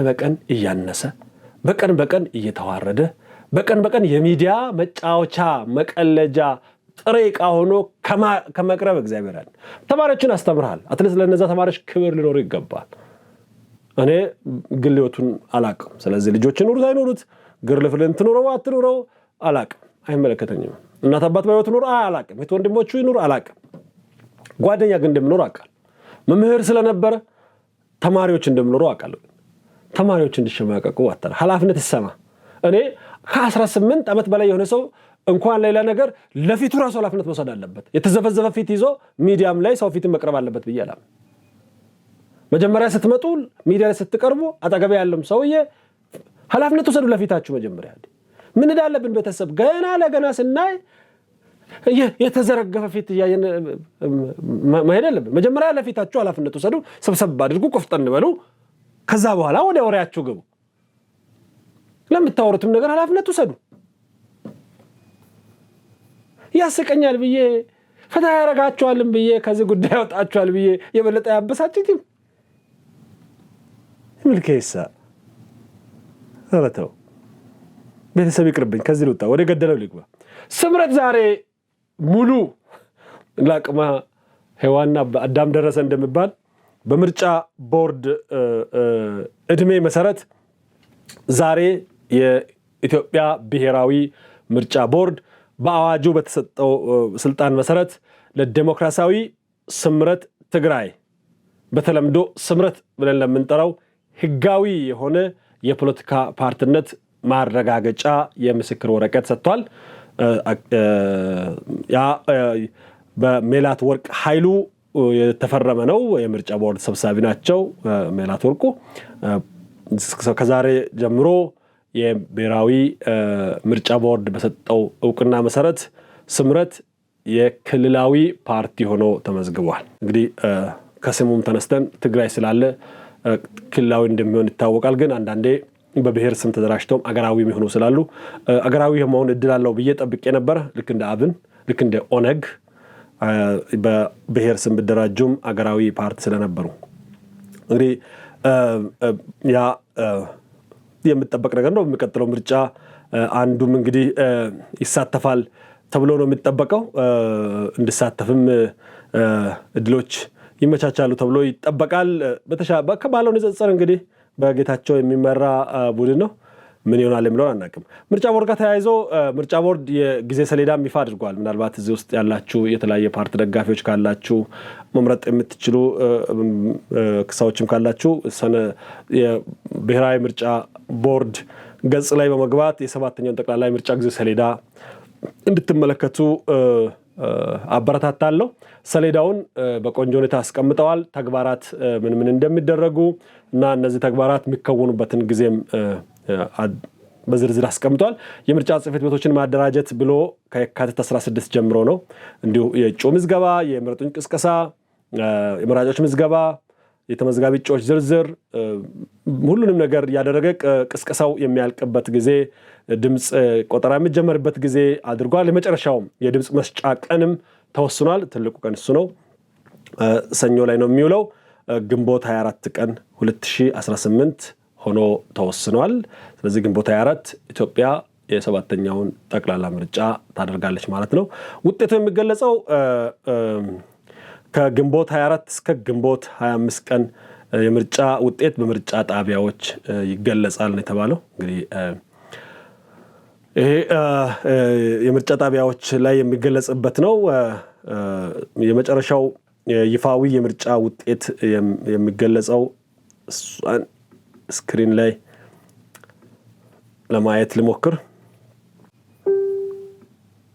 በቀን እያነሰ በቀን እየተዋረደ በቀን የሚዲያ መጫወቻ መቀለጃ ጥሬ ዕቃ ሆኖ ከመቅረብ እግዚአብሔር አለ። ተማሪዎችን አስተምርሃል፣ አትሊስት ለነዛ ተማሪዎች ክብር ሊኖር ይገባል። እኔ ግልዮቱን አላቅም። ስለዚህ ልጆች ይኖሩት አይኖሩት፣ ግርልፍልን ትኖረው አትኖረው አላቅም፣ አይመለከተኝም። እናት አባት ባይወት ኖር አላቅም፣ የት ወንድሞቹ ይኖር አላቅም። ጓደኛ ግን እንደምኖር አውቃለሁ። መምህር ስለነበረ ተማሪዎች እንደምኖሩ አውቃለሁ። ተማሪዎች እንዲሸማቀቁ አታር ኃላፊነት ይሰማ። እኔ ከ18 ዓመት በላይ የሆነ ሰው እንኳን ሌላ ነገር ለፊቱ ራሱ ኃላፊነት መውሰድ አለበት። የተዘፈዘፈ ፊት ይዞ ሚዲያም ላይ ሰው ፊትን መቅረብ አለበት ብዬ አላም። መጀመሪያ ስትመጡ ሚዲያ ላይ ስትቀርቡ አጠገብ ያለም ሰውዬ ኃላፊነት ወሰዱ ለፊታችሁ። መጀመሪያ ምን እንዳለብን ቤተሰብ ገና ለገና ስናይ የተዘረገፈ ፊት ያየን መሄድ አለብን። መጀመሪያ ለፊታችሁ ኃላፊነት ወሰዱ፣ ሰብሰብ አድርጉ፣ ቆፍጠን በሉ። ከዛ በኋላ ወደ ወሬያችሁ ግቡ። ለምታወሩትም ነገር ኃላፊነት ወሰዱ። ያስቀኛል ብዬ ፈታ ያረጋችኋልም ብዬ ከዚህ ጉዳይ ወጣችኋል ብዬ የበለጠ ያበሳጭትም ምልከይሳ አረተው ቤተሰብ ይቅርብኝ። ከዚህ ልውጣ፣ ወደ ገደለው ልግባ። ስምረት ዛሬ ሙሉ ለአቅመ ሔዋንና አዳም ደረሰ እንደሚባል በምርጫ ቦርድ እድሜ መሰረት ዛሬ የኢትዮጵያ ብሔራዊ ምርጫ ቦርድ በአዋጁ በተሰጠው ስልጣን መሰረት ለዲሞክራሲያዊ ስምረት ትግራይ በተለምዶ ስምረት ብለን ለምንጠራው ህጋዊ የሆነ የፖለቲካ ፓርቲነት ማረጋገጫ የምስክር ወረቀት ሰጥቷል። ያ በሜላት ወርቅ ኃይሉ የተፈረመ ነው። የምርጫ ቦርድ ሰብሳቢ ናቸው ሜላት ወርቁ። ከዛሬ ጀምሮ የብሔራዊ ምርጫ ቦርድ በሰጠው እውቅና መሰረት ስምረት የክልላዊ ፓርቲ ሆኖ ተመዝግቧል። እንግዲህ ከስሙም ተነስተን ትግራይ ስላለ ክልላዊ እንደሚሆን ይታወቃል። ግን አንዳንዴ በብሔር ስም ተደራጅተው አገራዊ የሚሆኑ ስላሉ አገራዊ የመሆን እድል አለው ብዬ ጠብቄ ነበር። ልክ እንደ አብን፣ ልክ እንደ ኦነግ በብሔር ስም ቢደራጁም አገራዊ ፓርቲ ስለነበሩ እንግዲህ ያ የሚጠበቅ ነገር ነው። በሚቀጥለው ምርጫ አንዱም እንግዲህ ይሳተፋል ተብሎ ነው የሚጠበቀው። እንዲሳተፍም እድሎች ይመቻቻሉ ተብሎ ይጠበቃል። ከባለው ንጽጽር እንግዲህ በጌታቸው የሚመራ ቡድን ነው። ምን ይሆናል የሚለውን አናውቅም። ምርጫ ቦርድ ጋር ተያይዞ ምርጫ ቦርድ የጊዜ ሰሌዳም ይፋ አድርጓል። ምናልባት እዚህ ውስጥ ያላችሁ የተለያየ ፓርቲ ደጋፊዎች ካላችሁ መምረጥ የምትችሉ ሰዎችም ካላችሁ የብሔራዊ ምርጫ ቦርድ ገጽ ላይ በመግባት የሰባተኛውን ጠቅላላ ምርጫ ጊዜ ሰሌዳ እንድትመለከቱ አበረታታለሁ። ሰሌዳውን በቆንጆ ሁኔታ አስቀምጠዋል። ተግባራት ምን ምን እንደሚደረጉ እና እነዚህ ተግባራት የሚከወኑበትን ጊዜም በዝርዝር አስቀምጧል። የምርጫ ጽሕፈት ቤቶችን ማደራጀት ብሎ ከየካቲት 16 ጀምሮ ነው። እንዲሁ የእጩ ምዝገባ፣ የምረጡኝ ቅስቀሳ፣ የመራጮች ምዝገባ፣ የተመዝጋቢ እጩዎች ዝርዝር ሁሉንም ነገር ያደረገ ቅስቀሳው የሚያልቅበት ጊዜ፣ ድምፅ ቆጠራ የሚጀመርበት ጊዜ አድርጓል። የመጨረሻውም የድምፅ መስጫ ቀንም ተወስኗል። ትልቁ ቀን እሱ ነው። ሰኞ ላይ ነው የሚውለው። ግንቦት 24 ቀን 2018 ሆኖ ተወስኗል። ስለዚህ ግንቦት 24 ኢትዮጵያ የሰባተኛውን ጠቅላላ ምርጫ ታደርጋለች ማለት ነው። ውጤቱ የሚገለጸው ከግንቦት 24 እስከ ግንቦት 25 ቀን የምርጫ ውጤት በምርጫ ጣቢያዎች ይገለጻል ነው የተባለው። እንግዲህ ይሄ የምርጫ ጣቢያዎች ላይ የሚገለጽበት ነው። የመጨረሻው ይፋዊ የምርጫ ውጤት የሚገለጸው ስክሪን ላይ ለማየት ልሞክር።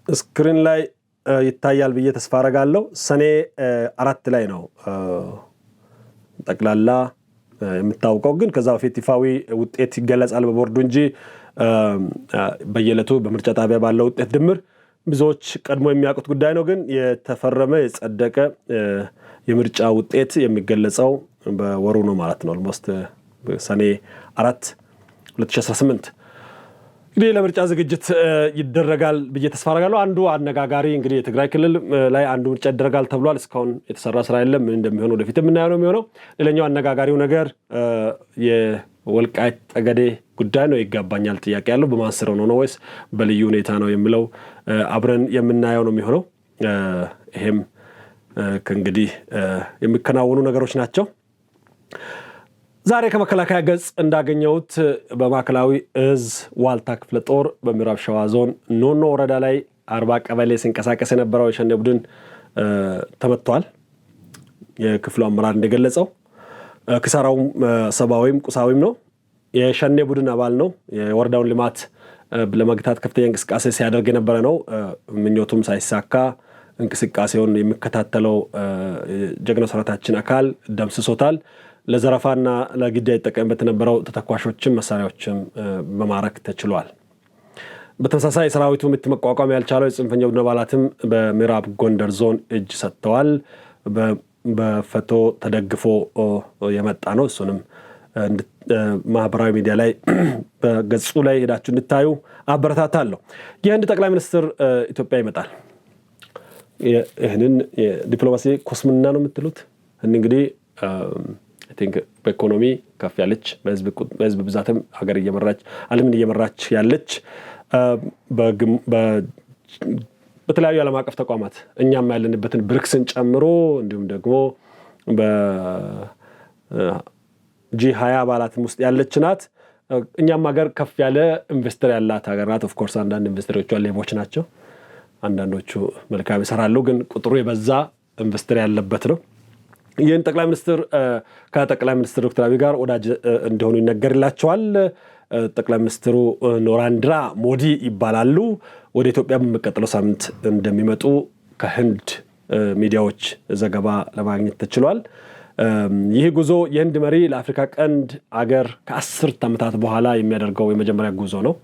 ስክሪን ላይ ይታያል ብዬ ተስፋ አደርጋለሁ። ሰኔ 4 ላይ ነው ጠቅላላ የምታውቀው። ግን ከዛ በፊት ይፋዊ ውጤት ይገለጻል በቦርዱ እንጂ በየዕለቱ በምርጫ ጣቢያ ባለው ውጤት ድምር ብዙዎች ቀድሞ የሚያውቁት ጉዳይ ነው። ግን የተፈረመ የጸደቀ የምርጫ ውጤት የሚገለጸው በወሩ ነው ማለት ነው። ኦልሞስት ሰኔ 4 2018 እንግዲህ ለምርጫ ዝግጅት ይደረጋል ብዬ ተስፋ አደርጋለሁ። አንዱ አነጋጋሪ እንግዲህ የትግራይ ክልል ላይ አንዱ ምርጫ ይደረጋል ተብሏል። እስካሁን የተሰራ ስራ የለም። ምን እንደሚሆን ወደፊት የምናየው ነው የሚሆነው። ሌላኛው አነጋጋሪው ነገር የወልቃይት ጠገዴ ጉዳይ ነው። ይገባኛል ጥያቄ ያለው በማን ስር ነው ወይስ በልዩ ሁኔታ ነው የሚለው አብረን የምናየው ነው የሚሆነው። ይሄም ከእንግዲህ የሚከናወኑ ነገሮች ናቸው። ዛሬ ከመከላከያ ገጽ እንዳገኘሁት በማዕከላዊ እዝ ዋልታ ክፍለ ጦር በምዕራብ ሸዋ ዞን ኖኖ ወረዳ ላይ 40 ቀበሌ ሲንቀሳቀስ የነበረው የሸኔ ቡድን ተመቷል። የክፍሉ አመራር እንደገለጸው ክሳራው ሰብአዊም ቁሳዊም ነው። የሸኔ ቡድን አባል ነው። የወረዳውን ልማት ለመግታት ከፍተኛ እንቅስቃሴ ሲያደርግ የነበረ ነው። ምኞቱም ሳይሳካ እንቅስቃሴውን የሚከታተለው ጀግናው ሰራዊታችን አካል ደምስሶታል። ለዘረፋና ለግድያ ይጠቀምበት የነበረው ተተኳሾችም መሳሪያዎችም በማረክ ተችሏል። በተመሳሳይ ሰራዊቱ ምት መቋቋም ያልቻለው የጽንፈኛ ቡድን አባላትም በምዕራብ ጎንደር ዞን እጅ ሰጥተዋል። በፎቶ ተደግፎ የመጣ ነው። እሱንም ማህበራዊ ሚዲያ ላይ በገጹ ላይ ሄዳችሁ እንድታዩ አበረታታለሁ። የህንድ ጠቅላይ ሚኒስትር ኢትዮጵያ ይመጣል። ይህንን የዲፕሎማሲ ኮስምና ነው የምትሉት። እንግዲህ አይ ቲንክ በኢኮኖሚ ከፍ ያለች በህዝብ ብዛትም ሀገር እየመራች ዓለምን እየመራች ያለች በተለያዩ ዓለም አቀፍ ተቋማት እኛም ያለንበትን ብሪክስን ጨምሮ እንዲሁም ደግሞ በጂ20 አባላትም ውስጥ ያለች ናት። እኛም ሀገር ከፍ ያለ ኢንቨስተር ያላት ሀገር ናት። ኦፍ ኮርስ አንዳንድ ኢንቨስተሮቿ ሌቦች ናቸው። አንዳንዶቹ መልካም ይሰራሉ፣ ግን ቁጥሩ የበዛ ኢንቨስተር ያለበት ነው። ይህን ጠቅላይ ሚኒስትር ከጠቅላይ ሚኒስትር ዶክተር አብይ ጋር ወዳጅ እንደሆኑ ይነገርላቸዋል። ጠቅላይ ሚኒስትሩ ኖራንድራ ሞዲ ይባላሉ። ወደ ኢትዮጵያ በሚቀጥለው ሳምንት እንደሚመጡ ከህንድ ሚዲያዎች ዘገባ ለማግኘት ተችሏል። ይህ ጉዞ የህንድ መሪ ለአፍሪካ ቀንድ አገር ከ10 ዓመታት በኋላ የሚያደርገው የመጀመሪያ ጉዞ ነው።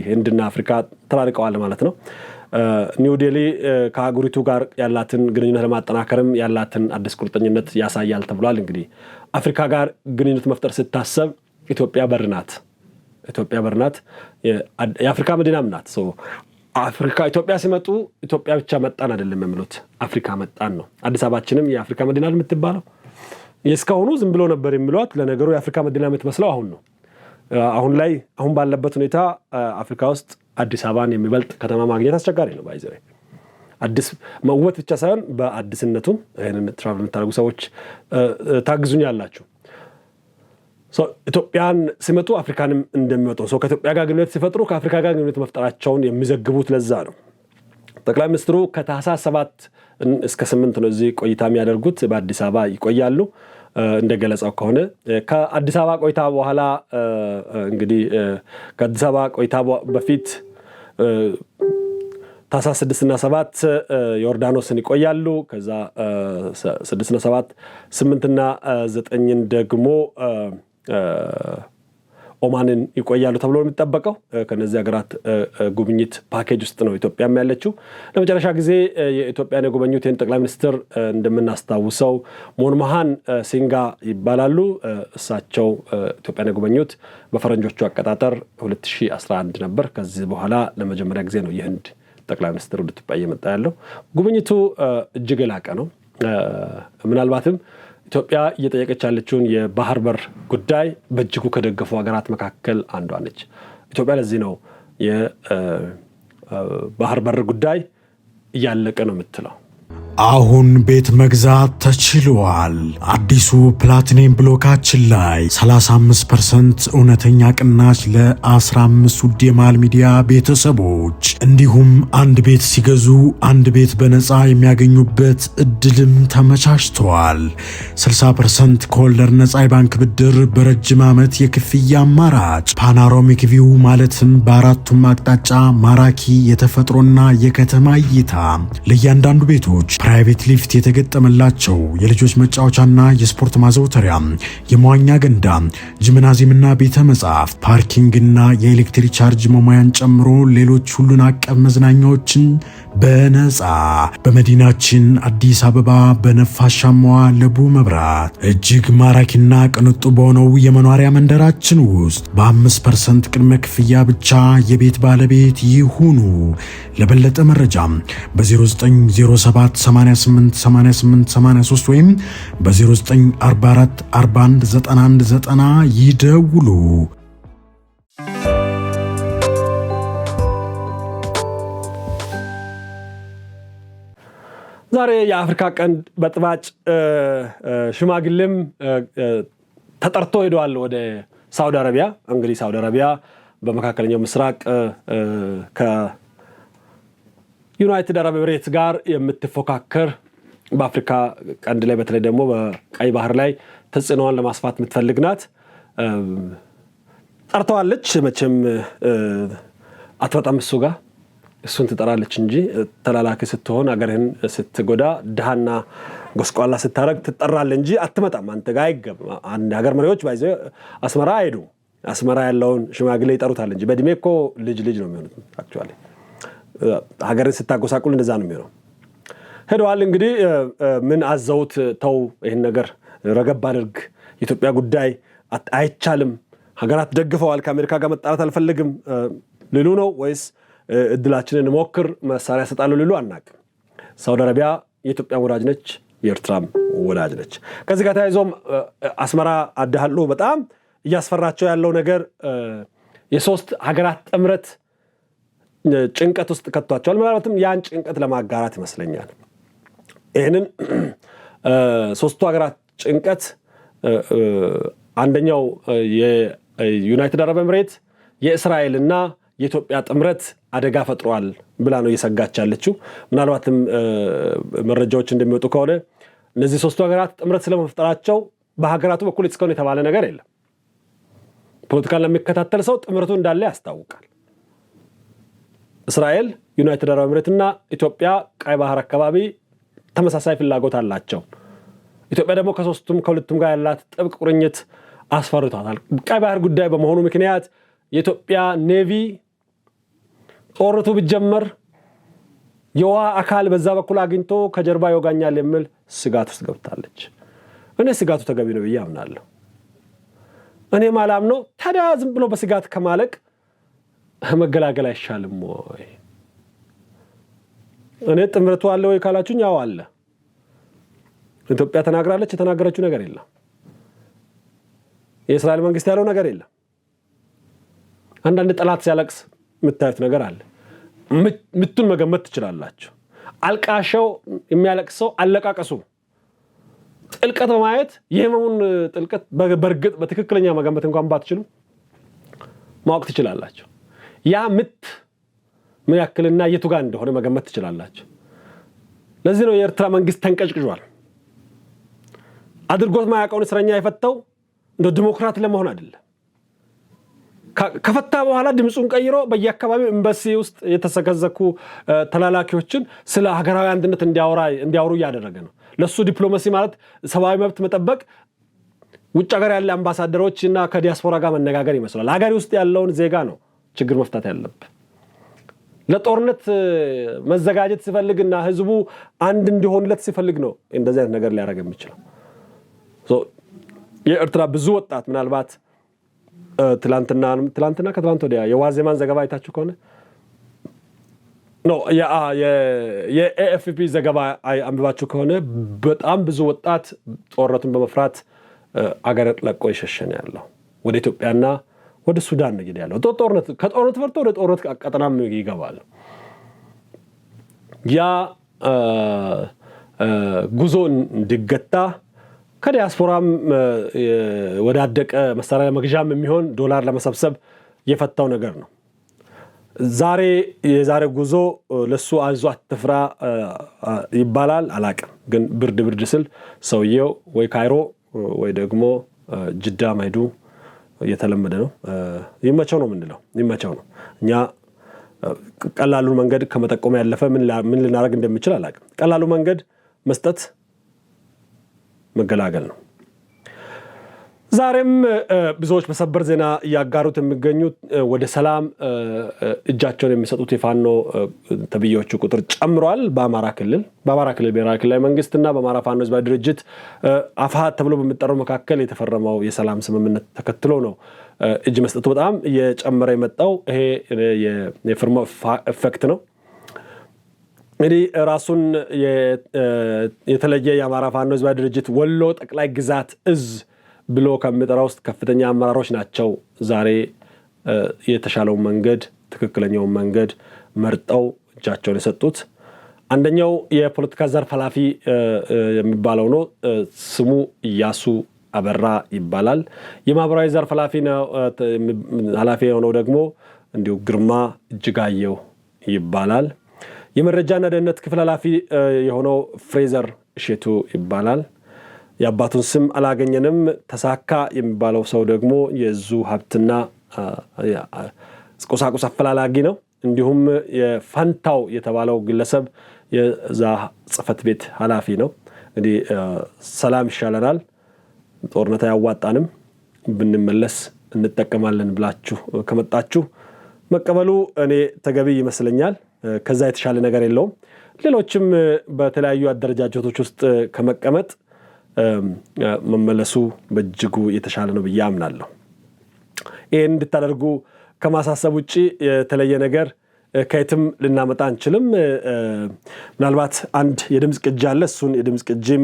ህንድና አፍሪካ ተራርቀዋል ማለት ነው። ኒው ዴሊ ከአገሪቱ ጋር ያላትን ግንኙነት ለማጠናከርም ያላትን አዲስ ቁርጠኝነት ያሳያል ተብሏል። እንግዲህ አፍሪካ ጋር ግንኙነት መፍጠር ስታሰብ ኢትዮጵያ በር ናት። የአፍሪካ መዲናም ናት። አፍሪካ ኢትዮጵያ ሲመጡ ኢትዮጵያ ብቻ መጣን አይደለም የሚሉት፣ አፍሪካ መጣን ነው። አዲስ አበባችንም የአፍሪካ መዲና የምትባለው እስካሁኑ ዝም ብሎ ነበር የሚሏት። ለነገሩ የአፍሪካ መዲና የምትመስለው አሁን ነው። አሁን ባለበት ሁኔታ አፍሪካ ውስጥ አዲስ አበባን የሚበልጥ ከተማ ማግኘት አስቸጋሪ ነው። ባይዘው አዲስ መውበት ብቻ ሳይሆን በአዲስነቱም ይሄንን ትራቭል የምታደርጉ ሰዎች ታግዙኛላችሁ። ኢትዮጵያን ሲመጡ አፍሪካንም እንደሚመጡ ከኢትዮጵያ ጋር ግንኙነት ሲፈጥሩ ከአፍሪካ ጋር ግንኙነት መፍጠራቸውን የሚዘግቡት ለዛ ነው። ጠቅላይ ሚኒስትሩ ከታህሳስ 7 እስከ 8 ነው እዚህ ቆይታ የሚያደርጉት። በአዲስ አበባ ይቆያሉ። እንደገለጸው ከሆነ ከአዲስ አበባ ቆይታ በኋላ እንግዲህ ከአዲስ አበባ ቆይታ በፊት ታህሳስ 6 እና 7 ዮርዳኖስን ይቆያሉ። ከዛ 6 እና 7 8 እና 9 ደግሞ ኦማንን ይቆያሉ ተብሎ የሚጠበቀው። ከነዚህ ሀገራት ጉብኝት ፓኬጅ ውስጥ ነው ኢትዮጵያም ያለችው። ለመጨረሻ ጊዜ የኢትዮጵያን የጎበኙት ጠቅላይ ሚኒስትር እንደምናስታውሰው ሞንሞሃን ሲንጋ ይባላሉ። እሳቸው ኢትዮጵያን የጎበኙት በፈረንጆቹ አቆጣጠር 2011 ነበር። ከዚህ በኋላ ለመጀመሪያ ጊዜ ነው የህንድ ጠቅላይ ሚኒስትር ወደ ኢትዮጵያ እየመጣ ያለው። ጉብኝቱ እጅግ የላቀ ነው። ምናልባትም ኢትዮጵያ እየጠየቀች ያለችውን የባህር በር ጉዳይ በእጅጉ ከደገፉ ሀገራት መካከል አንዷ ነች። ኢትዮጵያ ለዚህ ነው የባህር በር ጉዳይ እያለቀ ነው የምትለው። አሁን ቤት መግዛት ተችሏል። አዲሱ ፕላቲኒየም ብሎካችን ላይ 35% እውነተኛ ቅናሽ ለ15 ውድ የማል ሚዲያ ቤተሰቦች እንዲሁም አንድ ቤት ሲገዙ አንድ ቤት በነፃ የሚያገኙበት እድልም ተመቻችተዋል። 60% ከወለድ ነፃ የባንክ ብድር በረጅም ዓመት የክፍያ አማራጭ፣ ፓናሮሚክ ቪው ማለትም በአራቱም አቅጣጫ ማራኪ የተፈጥሮና የከተማ እይታ፣ ለእያንዳንዱ ቤቶች ፕራይቬት ሊፍት የተገጠመላቸው የልጆች መጫወቻና የስፖርት ማዘውተሪያ፣ የመዋኛ ገንዳ፣ ጂምናዚየምና ቤተ መጻሕፍት፣ ፓርኪንግና የኤሌክትሪክ ቻርጅ መሙያን ጨምሮ ሌሎች ሁሉን አቀፍ መዝናኛዎችን በነፃ በመዲናችን አዲስ አበባ በነፋሻማዋ ለቡ መብራት እጅግ ማራኪና ቅንጡ በሆነው የመኖሪያ መንደራችን ውስጥ በ5% ቅድመ ክፍያ ብቻ የቤት ባለቤት ይሁኑ። ለበለጠ መረጃ በ0907888883 ወይም በ0944419190 ይደውሉ። ዛሬ የአፍሪካ ቀንድ በጥባጭ ሽማግሌም ተጠርቶ ሄደዋል ወደ ሳውዲ አረቢያ። እንግዲህ ሳውዲ አረቢያ በመካከለኛው ምስራቅ ከዩናይትድ አረብ ኤሚሬትስ ጋር የምትፎካከር በአፍሪካ ቀንድ ላይ በተለይ ደግሞ በቀይ ባህር ላይ ተጽዕኖዋን ለማስፋት የምትፈልግ ናት። ጠርተዋለች። መቼም አትወጣም እሱ ጋር እሱን ትጠራለች እንጂ ተላላኪ ስትሆን አገርህን ስትጎዳ ድሃና ጎስቋላ ስታረግ ትጠራለህ እንጂ አትመጣም አንተ ጋር አይገባም። አንድ ሀገር መሪዎች ባይዘው አስመራ አይሄዱም። አስመራ ያለውን ሽማግሌ ይጠሩታል እንጂ በእድሜ እኮ ልጅ ነው የሚሆኑት። አክቹአሊ ሀገርን ስታጎሳቁል እንደዛ ነው የሚሆነው። ሄደዋል። እንግዲህ ምን አዘውት ተው ይሄን ነገር ረገብ አድርግ፣ የኢትዮጵያ ጉዳይ አይቻልም፣ ሀገራት ደግፈዋል፣ ከአሜሪካ ጋር መጣላት አልፈልግም ሊሉ ነው ወይስ እድላችንን ሞክር መሳሪያ ሰጣሉ ሊሉ አናውቅም። ሳውዲ አረቢያ የኢትዮጵያ ወዳጅ ነች፣ የኤርትራም ወዳጅ ነች። ከዚህ ጋር ተያይዞም አስመራ አዳሃሉ በጣም እያስፈራቸው ያለው ነገር የሶስት ሀገራት ጥምረት ጭንቀት ውስጥ ከቷቸዋል። ምናልባትም ያን ጭንቀት ለማጋራት ይመስለኛል። ይህንን ሶስቱ ሀገራት ጭንቀት አንደኛው የዩናይትድ አረብ ኤምሬት የእስራኤልና የኢትዮጵያ ጥምረት አደጋ ፈጥሯል ብላ ነው እየሰጋች ያለችው። ምናልባትም መረጃዎች እንደሚወጡ ከሆነ እነዚህ ሶስቱ ሀገራት ጥምረት ስለመፍጠራቸው በሀገራቱ በኩል እስካሁን የተባለ ነገር የለም። ፖለቲካን ለሚከታተል ሰው ጥምረቱ እንዳለ ያስታውቃል። እስራኤል፣ ዩናይትድ አረብ ኤምሬትና ኢትዮጵያ ቀይ ባህር አካባቢ ተመሳሳይ ፍላጎት አላቸው። ኢትዮጵያ ደግሞ ከሁለቱም ጋር ያላት ጥብቅ ቁርኝት አስፈርቷታል። ቀይ ባህር ጉዳይ በመሆኑ ምክንያት የኢትዮጵያ ኔቪ ጦርነቱ ቢጀመር የውሃ አካል በዛ በኩል አግኝቶ ከጀርባ ይወጋኛል የሚል ስጋት ውስጥ ገብታለች። እኔ ስጋቱ ተገቢ ነው ብዬ አምናለሁ። እኔ ማላም ነው። ታዲያ ዝም ብሎ በስጋት ከማለቅ መገላገል አይሻልም ወይ? እኔ ጥምረቱ አለ ወይ ካላችሁኝ፣ ያው አለ። ኢትዮጵያ ተናግራለች፣ የተናገረችው ነገር የለም። የእስራኤል መንግስት ያለው ነገር የለም። አንዳንድ ጠላት ሲያለቅስ የምታዩት ነገር አለ። ምቱን መገመት ትችላላችሁ። አልቃሻው የሚያለቅሰው አለቃቀሱ ጥልቀት በማየት የህመሙን ጥልቀት በእርግጥ በትክክለኛ መገመት እንኳን ባትችሉ ማወቅ ትችላላችሁ። ያ ምት ምን ያክልና የቱ ጋር እንደሆነ መገመት ትችላላችሁ። ለዚህ ነው የኤርትራ መንግስት ተንቀጭቅጇል። አድርጎት ማያውቀውን እስረኛ የፈታው እንደ ዲሞክራት ለመሆን አይደለም። ከፈታ በኋላ ድምጹን ቀይሮ በየአካባቢው ኤምባሲ ውስጥ የተሰከዘኩ ተላላኪዎችን ስለ ሀገራዊ አንድነት እንዲያወሩ እያደረገ ነው። ለሱ ዲፕሎማሲ ማለት ሰብአዊ መብት መጠበቅ፣ ውጭ ሀገር ያለ አምባሳደሮችና ከዲያስፖራ ጋር መነጋገር ይመስላል። ሀገር ውስጥ ያለውን ዜጋ ነው ችግር መፍታት ያለበት። ለጦርነት መዘጋጀት ሲፈልግና ህዝቡ አንድ እንዲሆንለት ሲፈልግ ነው እንደዚህ አይነት ነገር ሊያደርግ የሚችለው። የኤርትራ ብዙ ወጣት ምናልባት ትላንትና ከትላንት ወዲያ የዋዜማን ዘገባ አይታችሁ ከሆነ ነው የኤኤፍፒ ዘገባ አንብባችሁ ከሆነ በጣም ብዙ ወጣት ጦርነቱን በመፍራት አገር ለቆ ይሸሸነ ያለው ወደ ኢትዮጵያና ወደ ሱዳን ነው ያለው። ከጦርነት ፈርቶ ወደ ጦርነት ቀጠናም ይገባል። ያ ጉዞ እንዲገታ ከዲያስፖራም ወዳደቀ መሳሪያ መግዣም የሚሆን ዶላር ለመሰብሰብ የፈታው ነገር ነው። የዛሬ ጉዞ ለሱ አዞ አትፍራ ይባላል አላቅም። ግን ብርድ ስል ሰውየው ወይ ካይሮ ወይ ደግሞ ጅዳ ማይዱ የተለመደ ነው። ይመቸው ነው የምንለው፣ ይመቸው ነው። እኛ ቀላሉን መንገድ ከመጠቆም ያለፈ ምን ልናደርግ እንደምችል አላቅም። ቀላሉ መንገድ መስጠት መገላገል ነው። ዛሬም ብዙዎች በሰበር ዜና እያጋሩት የሚገኙት ወደ ሰላም እጃቸውን የሚሰጡት የፋኖ ተብዮቹ ቁጥር ጨምሯል። በአማራ ክልል ብሔራዊ ክልላዊ መንግስትና በአማራ ፋኖ ህዝባዊ ድርጅት አፋሕድ ተብሎ በሚጠራው መካከል የተፈረመው የሰላም ስምምነት ተከትሎ ነው እጅ መስጠቱ በጣም እየጨመረ የመጣው። ይሄ የፊርማው ኢፌክት ነው። እንግዲህ ራሱን የተለየ የአማራ ፋኖ ህዝባዊ ድርጅት ወሎ ጠቅላይ ግዛት እዝ ብሎ ከሚጠራው ውስጥ ከፍተኛ አመራሮች ናቸው ዛሬ የተሻለውን መንገድ ትክክለኛውን መንገድ መርጠው እጃቸውን የሰጡት። አንደኛው የፖለቲካ ዘርፍ ኃላፊ የሚባለው ነው። ስሙ ኢያሱ አበራ ይባላል። የማህበራዊ ዘርፍ ኃላፊ የሆነው ደግሞ እንዲሁ ግርማ እጅጋየው ይባላል። የመረጃና ደህንነት ክፍል ኃላፊ የሆነው ፍሬዘር እሸቱ ይባላል። የአባቱን ስም አላገኘንም። ተሳካ የሚባለው ሰው ደግሞ የዙ ሀብትና ቁሳቁስ አፈላላጊ ነው። እንዲሁም የፋንታው የተባለው ግለሰብ የዛ ጽህፈት ቤት ኃላፊ ነው። እንግዲህ ሰላም ይሻለናል፣ ጦርነት አያዋጣንም፣ ብንመለስ እንጠቀማለን ብላችሁ ከመጣችሁ መቀበሉ እኔ ተገቢ ይመስለኛል። ከዛ የተሻለ ነገር የለውም። ሌሎችም በተለያዩ አደረጃጀቶች ውስጥ ከመቀመጥ መመለሱ በእጅጉ የተሻለ ነው ብዬ አምናለሁ። ይህን እንድታደርጉ ከማሳሰብ ውጭ የተለየ ነገር ከየትም ልናመጣ አንችልም። ምናልባት አንድ የድምፅ ቅጂ አለ። እሱን የድምፅ ቅጂም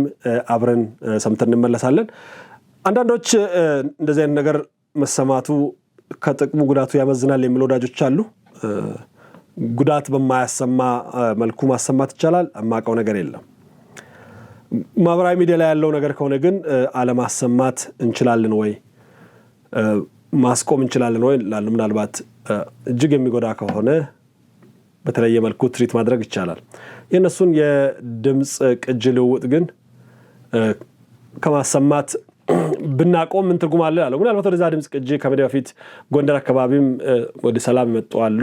አብረን ሰምተን እንመለሳለን። አንዳንዶች እንደዚህ አይነት ነገር መሰማቱ ከጥቅሙ ጉዳቱ ያመዝናል የሚሉ ወዳጆች አሉ። ጉዳት በማያሰማ መልኩ ማሰማት ይቻላል። የማውቀው ነገር የለም። ማህበራዊ ሚዲያ ላይ ያለው ነገር ከሆነ ግን አለማሰማት እንችላለን ወይ ማስቆም እንችላለን ወይ ላሉ ምናልባት እጅግ የሚጎዳ ከሆነ በተለየ መልኩ ትሪት ማድረግ ይቻላል። የእነሱን የድምፅ ቅጂ ልውውጥ ግን ከማሰማት ብናቆም ምን ትርጉም አለ አለው። ምናልባት ወደዛ ድምፅ ቅጂ ከመዲያ በፊት ጎንደር አካባቢም ወደ ሰላም መጡ አሉ።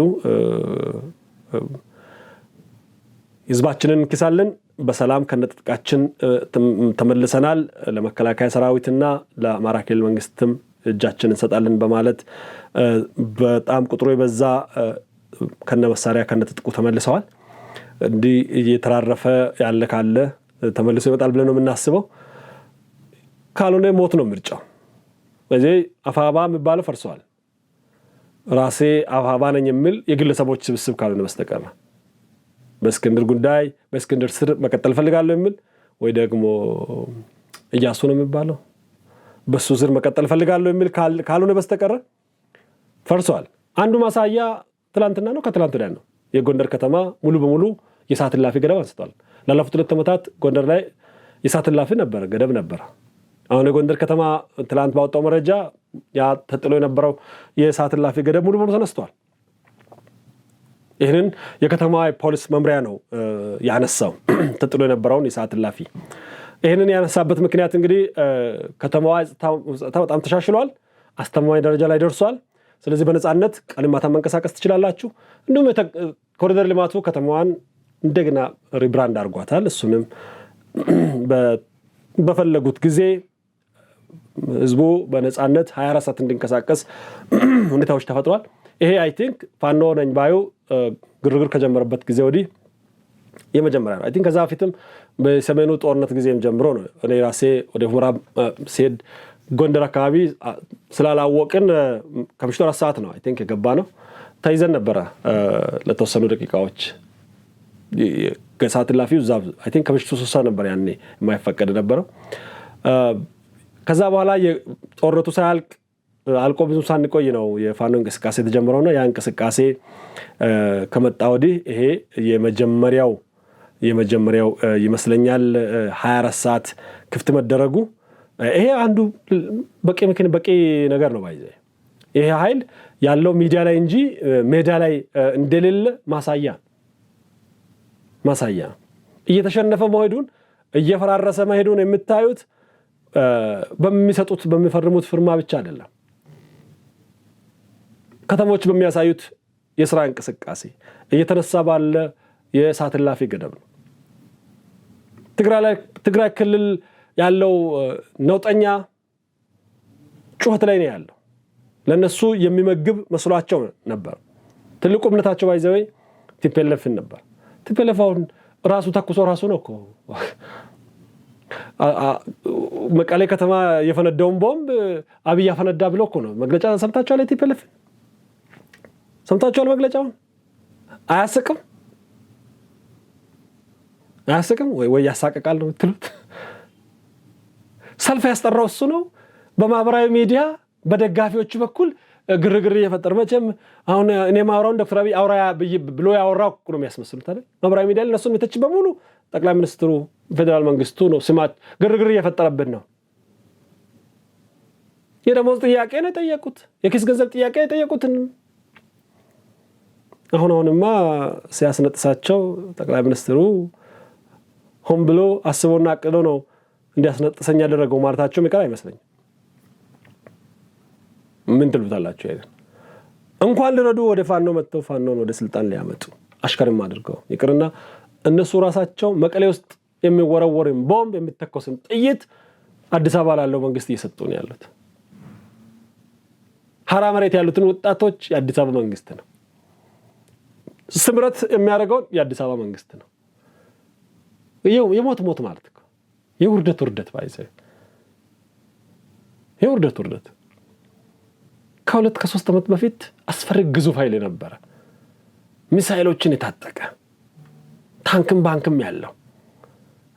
ህዝባችንን እንክሳለን፣ በሰላም ከነጥጥቃችን ተመልሰናል፣ ለመከላከያ ሰራዊትና ለአማራ ክልል መንግስትም እጃችንን እንሰጣለን በማለት በጣም ቁጥሩ የበዛ ከነ መሳሪያ ከነጥጥቁ ተመልሰዋል። እንዲህ እየተራረፈ ያለ ካለ ተመልሶ ይመጣል ብለን ነው የምናስበው። ካልሆነ ሞት ነው ምርጫው። በዚህ አፋባ የሚባለው ፈርሰዋል። ራሴ አፋባ ነኝ የሚል የግለሰቦች ስብስብ ካልሆነ በስተቀር በእስክንድር ጉዳይ በእስክንድር ስር መቀጠል ፈልጋለሁ የሚል ወይ ደግሞ እያሱ ነው የሚባለው በሱ ስር መቀጠል ፈልጋለሁ የሚል ካልሆነ በስተቀር ፈርሰዋል። አንዱ ማሳያ ትላንትና ነው ከትላንት ወዲያ ነው። የጎንደር ከተማ ሙሉ በሙሉ የሰዓት እላፊ ገደብ አንስቷል። ላለፉት 2 ዓመታት ጎንደር ላይ የሰዓት እላፊ ነበር፣ ገደብ ነበር። አሁን የጎንደር ከተማ ትላንት ባወጣው መረጃ ያ ተጥሎ የነበረው የሰዓት እላፊ ገደብ ሙሉ በሙሉ ተነስቷል። ይህንን የከተማ ፖሊስ መምሪያ ነው ያነሳው፣ ተጥሎ የነበረውን የሰዓት እላፊ። ይህንን ያነሳበት ምክንያት እንግዲህ ከተማዋ በጣም ተሻሽሏል፣ አስተማማኝ ደረጃ ላይ ደርሷል። ስለዚህ በነፃነት ቀን ማታ መንቀሳቀስ ትችላላችሁ። እንዲሁም ኮሪደር ልማቱ ከተማዋን እንደገና ሪብራንድ አድርጓታል። እሱንም በፈለጉት ጊዜ ህዝቡ በነፃነት 24 ሰዓት እንዲንቀሳቀስ ሁኔታዎች ተፈጥሯል። ይሄ አይ ቲንክ ፋኖ ነኝ ባዩ ግርግር ከጀመረበት ጊዜ ወዲህ የመጀመሪያ ነው። አይ ቲንክ ከዛ በፊትም በሰሜኑ ጦርነት ጊዜም ጀምሮ ነው። እኔ ራሴ ወደ ሁመራ ሲሄድ ጎንደር አካባቢ ስላላወቅን ከምሽቱ 4 ሰዓት ነው አይ ቲንክ የገባ ነው። ተይዘን ነበረ ለተወሰኑ ደቂቃዎች። ከሰዓት እላፊው እዛ አይ ቲንክ ከምሽቱ 3 ሰዓት ነበር ያኔ የማይፈቀድ ነበረው። ከዛ በኋላ የጦርነቱ ሳያልቅ አልቆ ብዙ ሳንቆይ ነው የፋኖ እንቅስቃሴ የተጀመረውና ያ እንቅስቃሴ ከመጣ ወዲህ ይሄ የመጀመሪያው ይመስለኛል 24 ሰዓት ክፍት መደረጉ ይሄ አንዱ በቂ ነገር ነው። ባይዘ ይሄ ኃይል ያለው ሚዲያ ላይ እንጂ ሜዳ ላይ እንደሌለ ማሳያ እየተሸነፈ መሄዱን እየፈራረሰ መሄዱን የምታዩት በሚፈርሙት ፍርማ ብቻ አይደለም። ከተሞች በሚያሳዩት የሥራ እንቅስቃሴ እየተነሳ ባለ የሰዓት እላፊ ገደብ ነው። ትግራይ ክልል ያለው ነውጠኛ ጩኸት ላይ ነው ያለው። ለነሱ የሚመግብ መስሏቸው ነበር። ትልቁ እምነታቸው ባይዘው ቲፒኤልኤፍን ነበር። ቲፒኤልኤፍ አሁን ራሱ ተኩሶ ራሱ ነው እኮ መቀሌ ከተማ የፈነዳውን ቦምብ አብይ አፈነዳ ብሎ እኮ ነው መግለጫ ሰምታችኋል። ቲፒኤልኤፍ ሰምታችኋል መግለጫውን? አያስቅም ወይ ያሳቀቃል ነው የምትሉት? ሰልፍ ያስጠራው እሱ ነው። በማህበራዊ ሚዲያ በደጋፊዎቹ በኩል ግርግር እየፈጠረ መቼም አሁን እኔ ማውራውን ዶክተር አብይ አውራ ብሎ ያወራው እኮ ነው የሚያስመስሉት አይደል? ማህበራዊ ሚዲያ ላይ እነሱ የተች በሙሉ ጠቅላይ ሚኒስትሩ ፌደራል መንግስቱ ነው ስማት ግርግር እየፈጠረብን ነው። የደሞዝ ጥያቄ ነው የጠየቁት፣ የኪስ ገንዘብ ጥያቄ የጠየቁትን አሁንማ ሲያስነጥሳቸው ጠቅላይ ሚኒስትሩ ሆን ብሎ አስቦና አቅዶ ነው እንዲያስነጥሰኝ ያደረገው ማለታቸው የሚቀር አይመስለኝም። ምን ትሉታላችሁ? ይሄን እንኳን ልረዱ ወደ ፋኖ መጥተው ፋኖን ወደ ስልጣን ሊያመጡ አሽከርም አድርገው ይቅርና እነሱ ራሳቸው መቀሌ ውስጥ የሚወረወርም ቦምብ የሚተኮስም ጥይት አዲስ አበባ ላለው መንግስት እየሰጡ ነው ያሉት። ሐራ መሬት ያሉትን ወጣቶች የአዲስ አበባ መንግስት ነው ስምረት የሚያደርገው የአዲስ አበባ መንግስት ነው። የሞት ሞት ማለት ነው። የውርደት ባይዘ የውርደት ከሁለት ከ3 ዓመት በፊት አስፈሪ ግዙፍ ኃይል ነበር። ሚሳኤሎችን የታጠቀ ታንክም ባንክም ያለው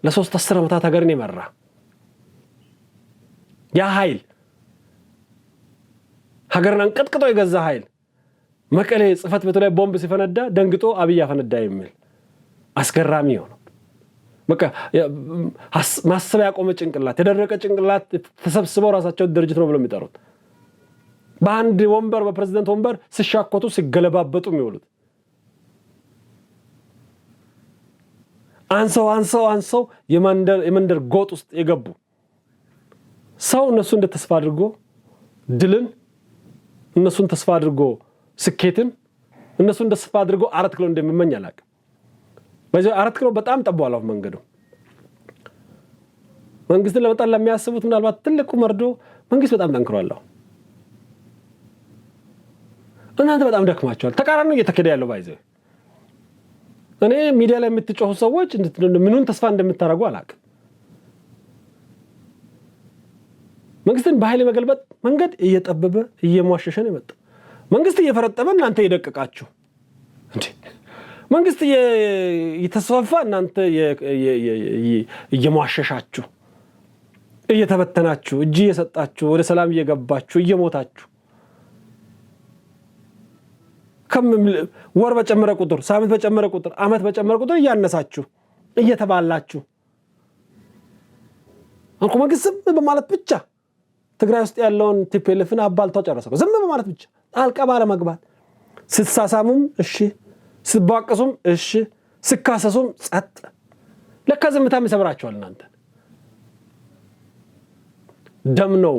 ለ10 ዓመታት ሀገርን የመራ ያ ኃይል ሀገርን አንቀጥቅጦ የገዛ ኃይል መቀሌ ጽፈት ቤቱ ላይ ቦምብ ሲፈነዳ ደንግጦ አብይ አፈነዳ የሚል አስገራሚ ነው። በቃ ማሰብ ያቆመ ጭንቅላት የደረቀ ጭንቅላት ተሰብስበው ራሳቸው ድርጅት ነው ብሎ የሚጠሩት በአንድ ወንበር በፕሬዝዳንት ወንበር ሲሻኮቱ ሲገለባበጡ የሚውሉት አንሰው የመንደር ጎጥ ውስጥ የገቡ ሰው እነሱ እንደ ተስፋ አድርጎ ድልን እነሱን ተስፋ አድርጎ ስኬትን እነሱን ተስፋ አድርጎ 4 ኪሎ እንደሚመኝ አላውቅም። በዚህ 4 ኪሎ በጣም ጠቧል መንገዱ። መንግስትን ለመጣል ለሚያስቡት ምናልባት ትልቁ መርዶ መንግስት በጣም ጠንክሯል። እናንተ በጣም ደክማችኋል። ተቃራኒ እየተከደ ያለው ባይዘ እኔ ሚዲያ ላይ የምትጮሁ ሰዎች ምኑን ተስፋ እንደምታረጉ አላውቅም። መንግስትን በኃይል መገልበጥ መንገድ እየጠበበ እየሟሸሸ ነው የመጣው። መንግስት እየፈረጠበ እናንተ እየደቀቃችሁ እንዴ! መንግስት እየተስፋፋ እናንተ እየሟሸሻችሁ እየተበተናችሁ እጅ እየሰጣችሁ ወደ ሰላም እየገባችሁ እየሞታችሁ ወር በጨመረ ቁጥር ሳምንት በጨመረ ቁጥር አመት በጨመረ ቁጥር እያነሳችሁ እየተባላችሁ አንኮ መንግስት በማለት ብቻ ትግራይ ውስጥ ያለውን ቲፒኤልኤፍን አባልታው ጨረሰው። ዝም በማለት ብቻ ጣልቃ ባለ መግባት ስትሳሳሙም እሺ ስትባቀሱም እሺ ስካሰሱም ጸጥ። ለካ ዝምታም ይሰብራቸዋል። እናንተ ደም ነው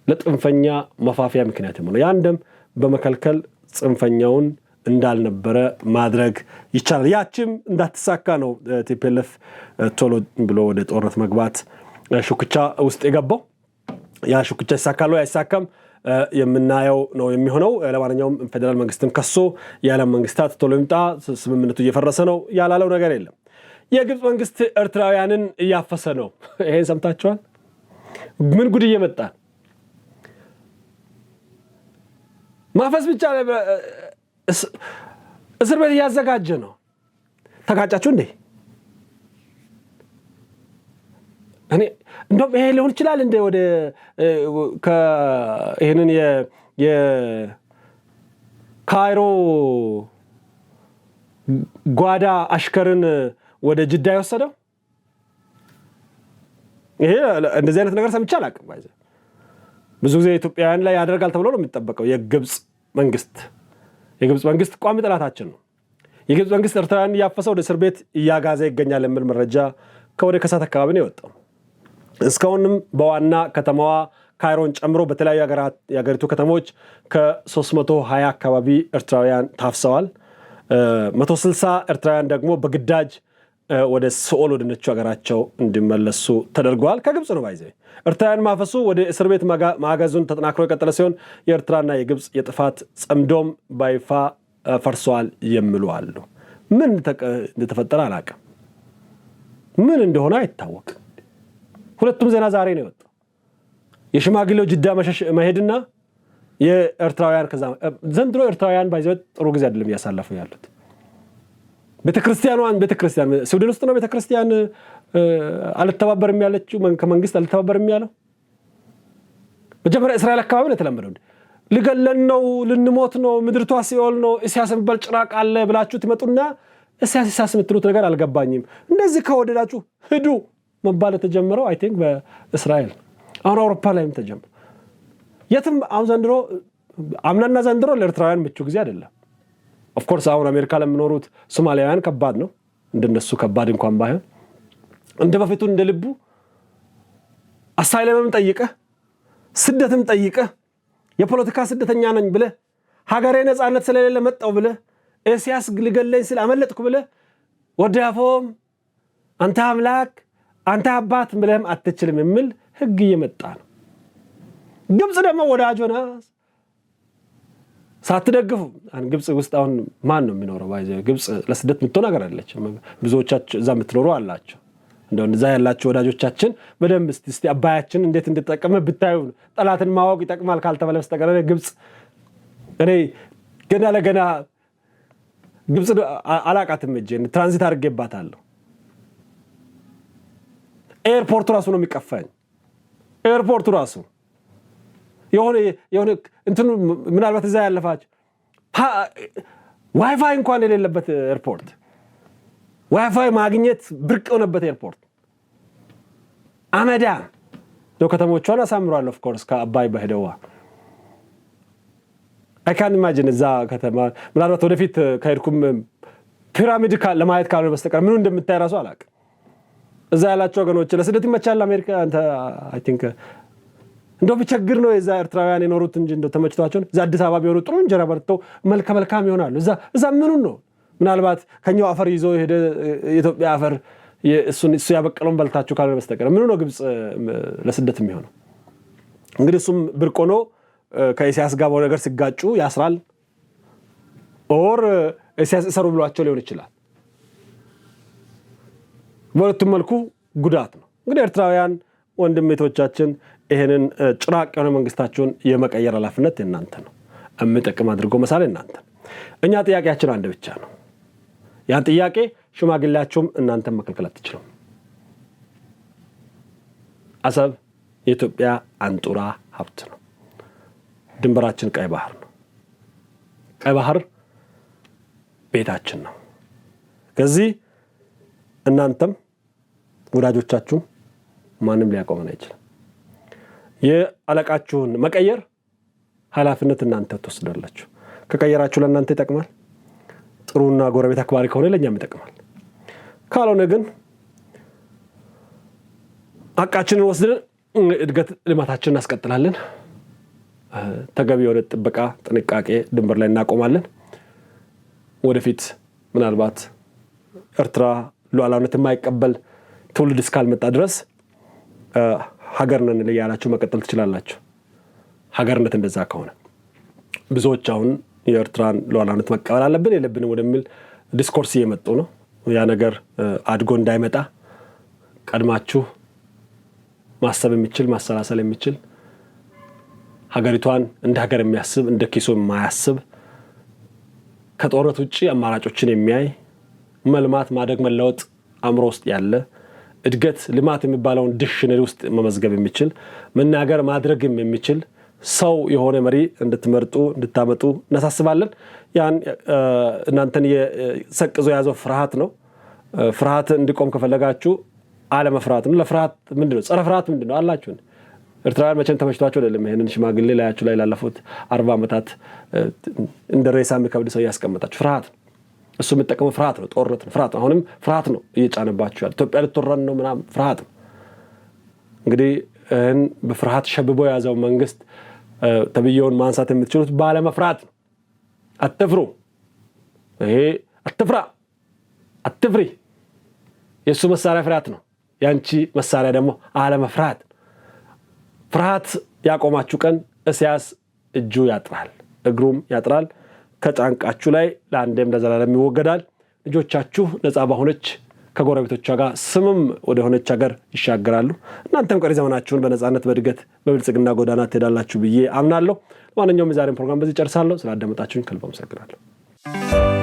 ለጥንፈኛ መፋፊያ ምክንያት ነው። ያን ደም በመከልከል ጽንፈኛውን እንዳልነበረ ማድረግ ይቻላል። ያቺም እንዳትሳካ ነው ቲፒኤልኤፍ ቶሎ ብሎ ወደ ጦርነት መግባት ሹክቻ ውስጥ የገባው። ያ ሹክቻ ይሳካሉ አይሳካም የምናየው ነው የሚሆነው። ለማንኛውም ፌደራል መንግስትም ከሶ የዓለም መንግስታት ቶሎ ይምጣ ስምምነቱ እየፈረሰ ነው ያላለው ነገር የለም። የግብጽ መንግስት ኤርትራውያንን እያፈሰ ነው። ይሄን ሰምታችኋል? ምን ጉድ እየመጣ ማፈስ ብቻ እስር ቤት እያዘጋጀ ነው። ተጋጫችሁ እንዴ? እኔ እንደውም ይሄ ሊሆን ይችላል እንደ ወደ ይሄንን የካይሮ ጓዳ አሽከርን ወደ ጅዳ የወሰደው ይሄ እንደዚህ አይነት ነገር ሰምቼ አላውቅም። ብዙ ጊዜ ኢትዮጵያውያን ላይ ያደርጋል ተብሎ ነው የሚጠበቀው። የግብጽ መንግስት ቋሚ ጠላታችን ነው። የግብጽ መንግስት ኤርትራውያን እያፈሰ ወደ እስር ቤት እያጋዘ ይገኛል የሚል መረጃ ከወደ ከሳት አካባቢ ነው የወጣው። እስካሁንም በዋና ከተማዋ ካይሮን ጨምሮ በተለያዩ የሀገሪቱ ከተሞች ከ320 አካባቢ ኤርትራውያን ታፍሰዋል። 160 ኤርትራውያን ደግሞ በግዳጅ ወደ ሲኦል ወደ ነጩ ሀገራቸው እንዲመለሱ ተደርጓል። ከግብጽ ነው ባይዘ ኤርትራውያን ማፈሱ ወደ እስር ቤት ማጋዙን ተጠናክሮ የቀጠለ ሲሆን የኤርትራና የግብጽ የጥፋት ጸምዶም ባይፋ ፈርሷል የሚሉ አሉ። ምን እንደተፈጠረ አላውቅም። ምን እንደሆነ አይታወቅም። ሁለቱም ዜና ዛሬ ነው የወጣው። የሽማግሌው ጅዳ መሄድና የኤርትራውያን ከዛ ዘንድሮ ኤርትራውያን ባይዘው ጥሩ ጊዜ አይደለም ያሳለፉ ያሉት። ቤተክርስቲያን ስዊድን ውስጥ ነው ቤተክርስቲያን አልተባበርም ያለችው ከመንግስት አልተባበርም ያለው። መጀመሪያ እስራኤል አካባቢ ነው የተለመደው። ልገለን ነው ልንሞት ነው ምድርቷ ሲኦል ነው ኢሳያስ የሚባል ጭራቅ አለ ብላችሁ ትመጡና ኢሳያስ የምትሉት ነገር አልገባኝም እንደዚህ ከወደዳችሁ ሂዱ መባል ተጀመረው። አይ ቲንክ በእስራኤል አሁን አውሮፓ ላይም ተጀመረ። የትም አሁን ዘንድሮ አምናና ዘንድሮ ለኤርትራውያን ምቹ ጊዜ አይደለም። ኦፍ ኮርስ አሁን አሜሪካ ለሚኖሩት ሶማሊያውያን ከባድ ነው። እንደነሱ ከባድ እንኳን ባይሆን እንደ በፊቱ እንደ ልቡ አሳይለምም ጠይቀህ ስደትም ጠይቀህ የፖለቲካ ስደተኛ ነኝ ብለህ ሀገሬ ነፃነት ስለሌለ መጣው ብለህ ኢሳያስ ሊገለኝ ስለ አመለጥኩ ብለህ ወዳፎም አንተ አምላክ አንተ አባት ብለህም አትችልም የሚል ህግ እየመጣ ነው። ግብጽ ደግሞ ወዳጆና ሳትደግፉ ግብጽ ውስጥ አሁን ማን ነው የሚኖረው? ግብጽ ለስደት የምትሆን ሀገር አለች። ብዙዎቻችሁ እዛ የምትኖሩ አላችሁ። እንደው እዛ ያላችሁ ወዳጆቻችን በደንብ እስቲ አባያችን እንዴት እንድትጠቀመ ብታዩ ጠላትን ማወቅ ይጠቅማል ካልተባለ በስተቀር ግብጽ እኔ ገና ለገና ግብጽ አላቃትም እጄ ትራንዚት አድርጌባታለሁ። ኤርፖርቱ ራሱ ነው የሚቀፋኝ። ኤርፖርቱ ራሱ የሆነ እንትኑ ምናልባት እዛ ያለፋች ዋይፋይ እንኳን የሌለበት ኤርፖርት፣ ዋይፋይ ማግኘት ብርቅ የሆነበት ኤርፖርት አመዳ ነው። ከተሞቿን አሳምሯል ኦፍ ኮርስ ከአባይ በሄደዋ I can't imagine እዛ ከተማ ምናልባት ወደፊት ከሄድኩም ፒራሚድ ለማየት ካልሆነ በስተቀር ምኑ እንደምታይ ራሱ አላውቅም። እዛ ያላቸው ወገኖች ለስደት ይመቻል አሜሪካ አንተ I think እንደው ቢቸግር ነው የዛ ኤርትራውያን የኖሩት እንጂ እንደው ተመችቷቸው እዛ አዲስ አበባ ቢሆኑ ጥሩ እንጀራ በልተው መልካም ይሆናሉ። እዛ ምኑ ነው ምናልባት ከኛው አፈር ይዞ ሄደ የኢትዮጵያ አፈር እሱ ያበቀለውን በልታችሁ ካልሆነ በስተቀር ምኑ ነው ግብጽ ለስደት የሚሆነው? እንግዲህ እሱም ብርቅ ሆኖ ከኢሳያስ ጋር በሆነ ነገር ሲጋጩ ያስራል ኦር ኢሳያስ ሰሩ ብሏቸው ሊሆን ይችላል። በሁለቱም መልኩ ጉዳት ነው። እንግዲህ ኤርትራውያን ወንድሜቶቻችን ይሄንን ጭራቅ የሆነ መንግስታቸውን የመቀየር ኃላፊነት የእናንተ ነው። እምጠቅም አድርጎ መሳል የእናንተ ነው። እኛ ጥያቄያችን አንድ ብቻ ነው። ያን ጥያቄ ሽማግሌያቸውም እናንተም መከልከል አትችሉም። አሰብ የኢትዮጵያ አንጡራ ሀብት ነው። ድንበራችን ቀይ ባህር ነው። ቀይ ባህር ቤታችን ነው። ከዚህ እናንተም ወዳጆቻችሁም ማንም ሊያቆመን አይችልም። የአለቃችሁን መቀየር ኃላፊነት እናንተ ትወስዳላችሁ። ከቀየራችሁ ለእናንተ ይጠቅማል። ጥሩና ጎረቤት አክባሪ ከሆነ ለኛም ይጠቅማል። ካልሆነ ግን አቃችንን ወስደን እድገት ልማታችንን እናስቀጥላለን። ተገቢ የሆነ ጥበቃ ጥንቃቄ ድንበር ላይ እናቆማለን። ወደፊት ምናልባት ኤርትራ ሉዓላዊነት የማይቀበል ትውልድ እስካልመጣ ድረስ ሀገርነን ያላችሁ መቀጠል ትችላላችሁ። ሀገርነት እንደዛ ከሆነ ብዙዎች አሁን የኤርትራን ሉዓላዊነት መቀበል አለብን የለብንም ወደሚል ዲስኮርስ እየመጡ ነው። ያ ነገር አድጎ እንዳይመጣ ቀድማችሁ ማሰብ የሚችል ማሰላሰል የሚችል ሀገሪቷን እንደ ሀገር የሚያስብ እንደ ኪሱ የማያስብ ከጦርነት ውጪ አማራጮችን የሚያይ መልማት ማደግ መለወጥ አምሮ ውስጥ ያለ እድገት ልማት የሚባለውን ዲክሽነሪ ውስጥ መመዝገብ የሚችል መናገር ማድረግም የሚችል ሰው የሆነ መሪ እንድትመርጡ እንድታመጡ እናሳስባለን። ያን እናንተን የሰቅዞ ያዘው ፍርሃት ነው። ፍርሃት እንዲቆም ከፈለጋችሁ አለመፍራትም ለፍርሃት ምንድነው ጸረ ፍርሃት ምንድነው አላችሁ። ኤርትራውያን መቼም ተመችቷቸው አይደለም ይሄንን ሽማግሌ ላያችሁ ላይ ላለፉት 40 ዓመታት እንደ ሬሳ የሚከብድ ሰው ያስቀመጣችሁ ፍርሃት ነው። እሱ የሚጠቀመው ፍርሃት ነው። ጦርነት ነው። ፍርሃት አሁንም ፍርሃት ነው እየጫነባችሁ ያለው። ኢትዮጵያ ልትወረን ነው ምናምን ፍርሃት ነው። እንግዲህ በፍርሃት ሸብቦ ያዘው መንግስት ተብየውን ማንሳት የምትችሉት ባለመፍራት ነው። አትፍሩ። ይሄ አትፍራ አትፍሪ የሱ መሳሪያ ፍርሃት ነው። ያንቺ መሳሪያ ደግሞ አለመፍራት። ፍርሃት ያቆማችሁ ቀን ኢሳያስ እጁ ያጥራል እግሩም ያጥራል። ከጫንቃችሁ ላይ ለአንዴም ለዘላለም ይወገዳል። ልጆቻችሁ ነፃ በሆነች ከጎረቤቶቿ ጋር ስምም ወደ ሆነች ሀገር ይሻገራሉ። እናንተም ቀሪ ዘመናችሁን በነፃነት በእድገት በብልጽግና ጎዳና ትሄዳላችሁ ብዬ አምናለሁ። ለማንኛውም የዛሬን ፕሮግራም በዚህ ጨርሳለሁ። ስላዳመጣችሁኝ ከልብ አመሰግናለሁ።